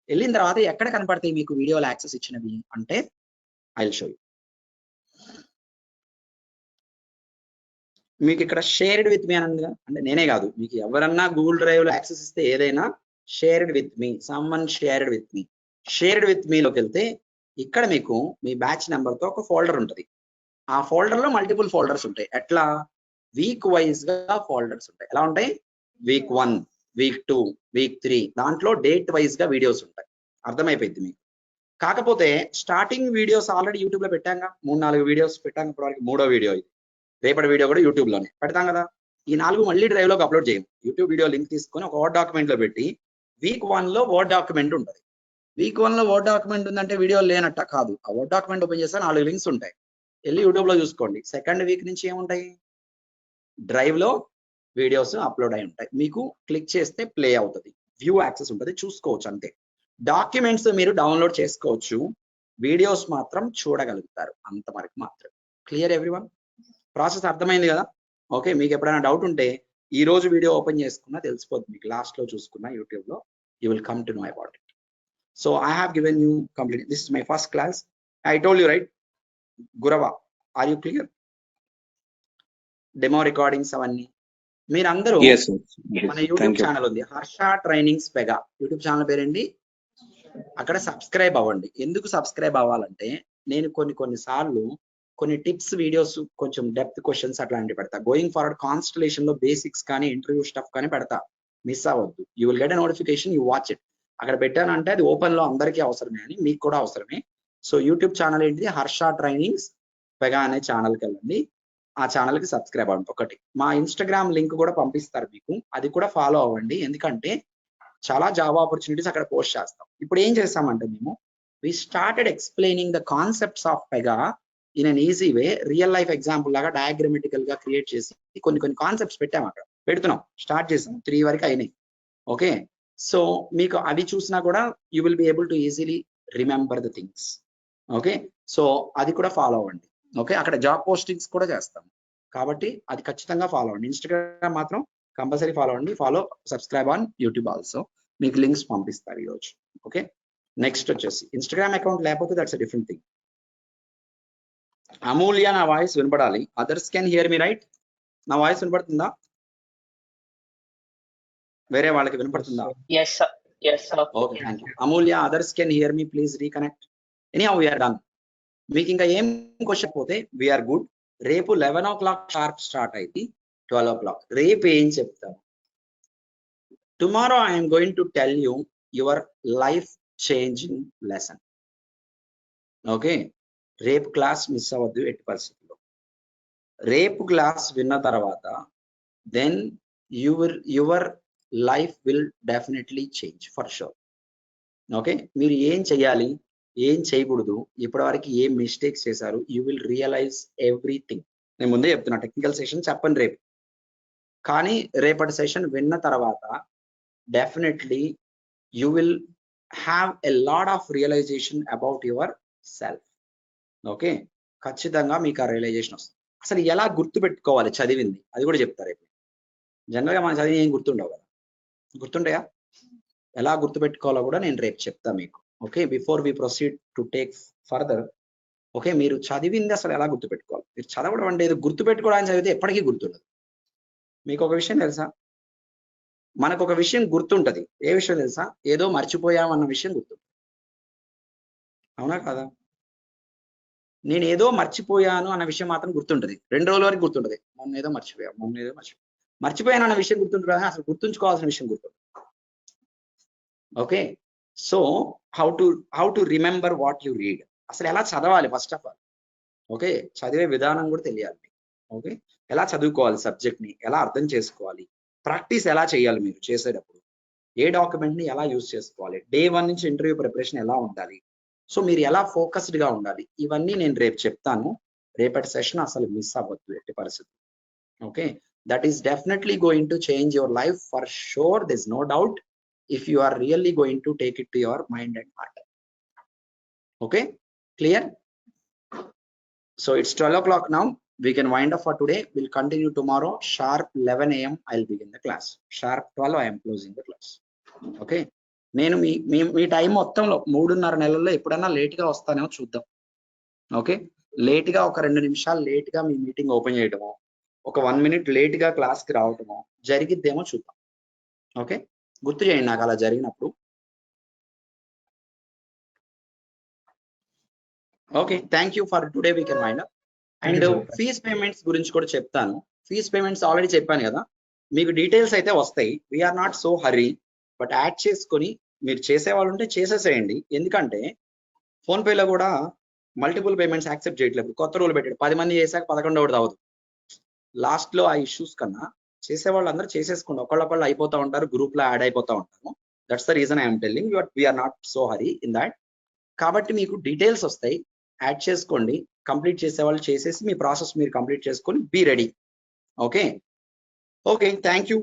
వెళ్ళిన తర్వాత ఎక్కడ కనపడతాయి మీకు వీడియోలో యాక్సెస్ ఇచ్చినవి అంటే ఐ విల్ షో యూ. మీకు ఇక్కడ షేర్డ్ విత్ మీ అని ఉంది కదా, అంటే నేనే కాదు, మీకు ఎవరన్నా గూగుల్ డ్రైవ్ లో యాక్సెస్ ఇస్తే ఏదైనా shared with me, someone shared with me. Shared with మీలోకి వెళ్తే ఇక్కడ మీకు మీ బ్యాచ్ నెంబర్ తో ఒక ఫోల్డర్ ఉంటుంది. ఆ ఫోల్డర్ లో మల్టిపుల్ ఫోల్డర్స్ ఉంటాయి. ఎట్లా, వీక్ వైజ్ గా ఫోల్డర్స్ ఉంటాయి. ఎలా ఉంటాయి? వీక్ 1, వీక్ 2, వీక్ 3 దాంట్లో డేట్ వైజ్ గా వీడియోస్ ఉంటాయి. అర్థమైపోయింది మీకు. కాకపోతే స్టార్టింగ్ వీడియోస్ ఆల్రెడీ యూట్యూబ్ లో పెట్టాంగా, 3-4 వీడియోస్ పెట్టాం. ఇప్పటివరకు 3వ వీడియో ఇది. రేపటి వీడియో కూడా యూట్యూబ్ లోనే పెడతాం కదా. ఈ 4 మళ్ళీ డ్రైవ్ లోకి అప్లోడ్ చేయం. యూట్యూబ్ వీడియో లింక్ తీసుకొని ఒక వర్డ్ డాక్యుమెంట్ లో పెట్టి వీక్ 1 లో వర్డ్ డాక్యుమెంట్ ఉంటుంది. వీక్ 1 లో వర్డ్ డాక్యుమెంట్ ఉందంటే వీడియో లేనట్ట కాదు. ఆ వర్డ్ డాక్యుమెంట్ ఓపెన్ చేస్తే 4 లింక్స్ ఉంటాయి. వెళ్ళి యూట్యూబ్ లో చూసుకోండి. సెకండ్ వీక్ నుంచి ఏముంటాయి? డ్రైవ్ లో వీడియోస్ అప్లోడ్ అయి ఉంటాయి. మీకు క్లిక్ చేస్తే ప్లే అవుతుంది, వ్యూ యాక్సెస్ ఉంటుంది, చూసుకోవచ్చు అంతే. డాక్యుమెంట్స్ మీరు డౌన్లోడ్ చేసుకోవచ్చు, వీడియోస్ మాత్రం చూడగలుగుతారు అంత వరకు మాత్రం. Clear everyone? ప్రాసెస్ అర్థమైంది కదా? ఓకే, మీకు ఎప్పుడైనా డౌట్ ఉంటే ఈ రోజు వీడియో ఓపెన్ చేసుకున్నా తెలిసిపోతుంది మీకు. లాస్ట్ లో చూసుకున్నా యూట్యూబ్ లో you will come to know about it. So I have given you complete. This is my first class. I told you right గురవ. Are you clear? Demo recordings అవన్నీ మీరందరూ మన యూట్యూబ్ ఛానల్ ఉంది, Harsha trainings Pega. YouTube channel పేరేంటి? అక్కడ subscribe అవ్వండి. ఎందుకు subscribe అవ్వాలంటే నేను కొన్ని సార్లు కొన్ని టిప్స్ వీడియోస్, కొంచెం డెప్త్ క్వశ్చన్స్ అట్లాంటివి పెడతా. గోయింగ్ ఫార్వర్డ్ కాన్స్టలేషన్ లో బేసిక్స్ కానీ ఇంటర్వ్యూ స్టఫ్ కానీ పెడతా. మిస్ అవ్వద్దు. You will get a notification, you watch it. అక్కడ పెట్టానంటే అది ఓపెన్ లో అందరికీ అవసరమే అని, మీకు కూడా అవసరమే. సో యూట్యూబ్ ఛానల్ ఏంటిది? హర్ష ట్రైనింగ్స్ పెగా అనే ఛానల్కి వెళ్ళండి. ఆ ఛానల్ కి సబ్స్క్రైబ్ అవ్వండి. ఒకటి మా ఇన్స్టాగ్రామ్ లింక్ కూడా పంపిస్తారు మీకు, అది కూడా ఫాలో అవ్వండి. ఎందుకంటే చాలా జాబ్ ఆపర్చునిటీస్ అక్కడ పోస్ట్ చేస్తాం. ఇప్పుడు ఏం చేస్తామంటే మేము we started explaining the concepts of Pega in an easy way. Real life example లాగా డయాగ్రమెటికల్ గా క్రియేట్ చేసి కొన్ని కాన్సెప్ట్స్ పెట్టాము. అక్కడ పెడుతున్నాం, స్టార్ట్ చేసాం, 3 వరకు అయినాయి. ఓకే, సో మీకు అవి చూసినా కూడా you will be able to easily remember the things. Okay, so అది కూడా ఫాలో అవ్వండి. ఓకే, అక్కడ జాబ్ పోస్టింగ్స్ కూడా చేస్తాం కాబట్టి అది ఖచ్చితంగా ఫాలో అవ్వండి. ఇన్స్టాగ్రామ్ మాత్రం కంపల్సరీ ఫాలో అవ్వండి. Follow, subscribe on YouTube also. మీకు లింక్స్ పంపిస్తారు ఈరోజు. ఓకే, నెక్స్ట్ వచ్చేసి ఇన్స్టాగ్రామ్ అకౌంట్ లేకపోతే that's a different thing. Amulya, నా వాయిస్ వినపడాలి. Others can hear me right? నా వాయిస్ వినపడుతుందా? వేరే వాళ్ళకి వినపడుతుందా? Okay, thank you. Amulya, others can hear me, please reconnect. Anyhow we're done. మీకు ఇంకా ఏం క్వశ్చన్ పోతే వీఆర్ గుడ్. రేపు 11 o'clock షార్ప్ స్టార్ట్ అయింది, 12 o'clock. రేపు ఏం చెప్తాను? Tomorrow I'm going to tell you your life changing lesson. Okay, రేపు క్లాస్ మిస్ అవ్వద్దు ఎట్టి పరిస్థితుల్లో. రేపు క్లాస్ విన్న తర్వాత then your life will definitely change for sure. Okay, మీరు ఏం చెయ్యాలి, ఏం చేయకూడదు, ఇప్పటివరకు ఏం మిస్టేక్స్ చేశారు, యూ విల్ రియలైజ్ ఎవ్రీథింగ్. నేను ముందే చెప్తున్నా, టెక్నికల్ సెషన్ చెప్పండి రేపు, కానీ రేపటి సెషన్ విన్న తర్వాత definitely you will have a lot of realization about yourself. Okay, ఖచ్చితంగా మీకు ఆ రియలైజేషన్ వస్తుంది. అసలు ఎలా గుర్తు పెట్టుకోవాలి చదివింది, అది కూడా చెప్తారు రేపు. జనరల్గా మనం చదివి ఏం గుర్తుండవు కదా, గుర్తుంటాయా? ఎలా గుర్తు పెట్టుకోవాలో కూడా నేను రేపు చెప్తా మీకు. Okay, before we proceed to take further, okay, మీరు చదివింది అసలు ఎలా గుర్తుపెట్టుకోవాలి? మీరు చదవడం అంటే ఏదో గుర్తుపెట్టుకోవడానికి చదివితే ఎప్పటికీ గుర్తుండదు. మీకు ఒక విషయం తెలుసా? మనకు ఒక విషయం గుర్తుంటది. ఏ విషయం తెలుసా? ఏదో మర్చిపోయామన్న విషయం గుర్తుంటుంది. అవునా కాదా? నేను ఏదో మర్చిపోయాను అన్న విషయం మాత్రం గుర్తుంటది. 2 రోజుల వరకు గుర్తుంటది. మొన్న ఏదో మర్చిపోయాను అన్న విషయం గుర్తుంటుంది, అసలు గుర్తుంచుకోవాల్సిన విషయం గుర్తుంటుంది. Okay, so how to remember what you read. అసలు ఎలా చదవాలి ఫస్ట్ ఆఫ్ ఆల్. ఓకే, చదివే విధానం కూడా తెలియాలి. ఓకే, ఎలా చదువుకోవాలి, సబ్జెక్ట్ ని ఎలా అర్థం చేసుకోవాలి, ప్రాక్టీస్ ఎలా చేయాలి మీరు చేసేటప్పుడు, ఏ డాక్యుమెంట్ ని ఎలా యూజ్ చేసుకోవాలి, డే 1 నుంచి ఇంటర్వ్యూ ప్రిపరేషన్ ఎలా ఉండాలి, సో మీరు ఎలా ఫోకస్డ్ గా ఉండాలి, ఇవన్నీ నేను రేపు చెప్తాను. రేపటి సెషన్ అసలు మిస్ అవ్వద్దు ఎట్టి పరిస్థితి. Okay, that is definitely going to change your life for sure. This no doubt if you are really going to take it to your mind and heart. Okay, clear? So it's 12 o'clock now. We can wind up for today. We'll continue tomorrow sharp 11 a.m. I'll begin the class. Sharp 12 I am closing the class. Okay, నేను మీ time మొత్తంలో 3.5 నెలల్లో ఎప్పుడైనా late గా వస్తానేమో చూద్దాం. Okay, late గా ఒక 2 నిమిషాలు late గా మీ మీటింగ్ ఓపెన్ చేయడమో, ఒక 1 minute లేట్ గా క్లాస్ కి రావటమో జరిగిద్దేమో చూద్దాం. ఓకే, గుర్తు చేయండి నాకు అలా జరిగినప్పుడు. Okay, thank you for today. We can wind up. And fees payments గురించి కూడా చెప్తాను. ఫీజ్ పేమెంట్స్ ఆల్రెడీ చెప్పాను కదా, మీకు డీటెయిల్స్ అయితే వస్తాయి. We're not so hurry, but add చేసుకొని మీరు చేసేవాళ్ళు ఉంటే చేసేసేయండి. ఎందుకంటే ఫోన్పేలో కూడా మల్టిపుల్ పేమెంట్స్ యాక్సెప్ట్ చేయట్లేదు. కొత్త రూల్ పెట్టాడు, 10 మంది చేశాక 11వ అవ్వదు. లాస్ట్లో ఆ ఇష్యూస్ కన్నా చేసేవాళ్ళు అందరూ చేసేసుకోండి. ఒకళ్ళొకళ్ళు అయిపోతూ ఉంటారు, గ్రూప్లో యాడ్ అయిపోతూ ఉంటారు. That's the reason I'm telling you, we're not so hurry in that. కాబట్టి మీకు డీటెయిల్స్ వస్తాయి, యాడ్ చేసుకోండి. కంప్లీట్ చేసేవాళ్ళు చేసేసి మీ ప్రాసెస్ మీరు కంప్లీట్ చేసుకొని be ready. Okay, thank you.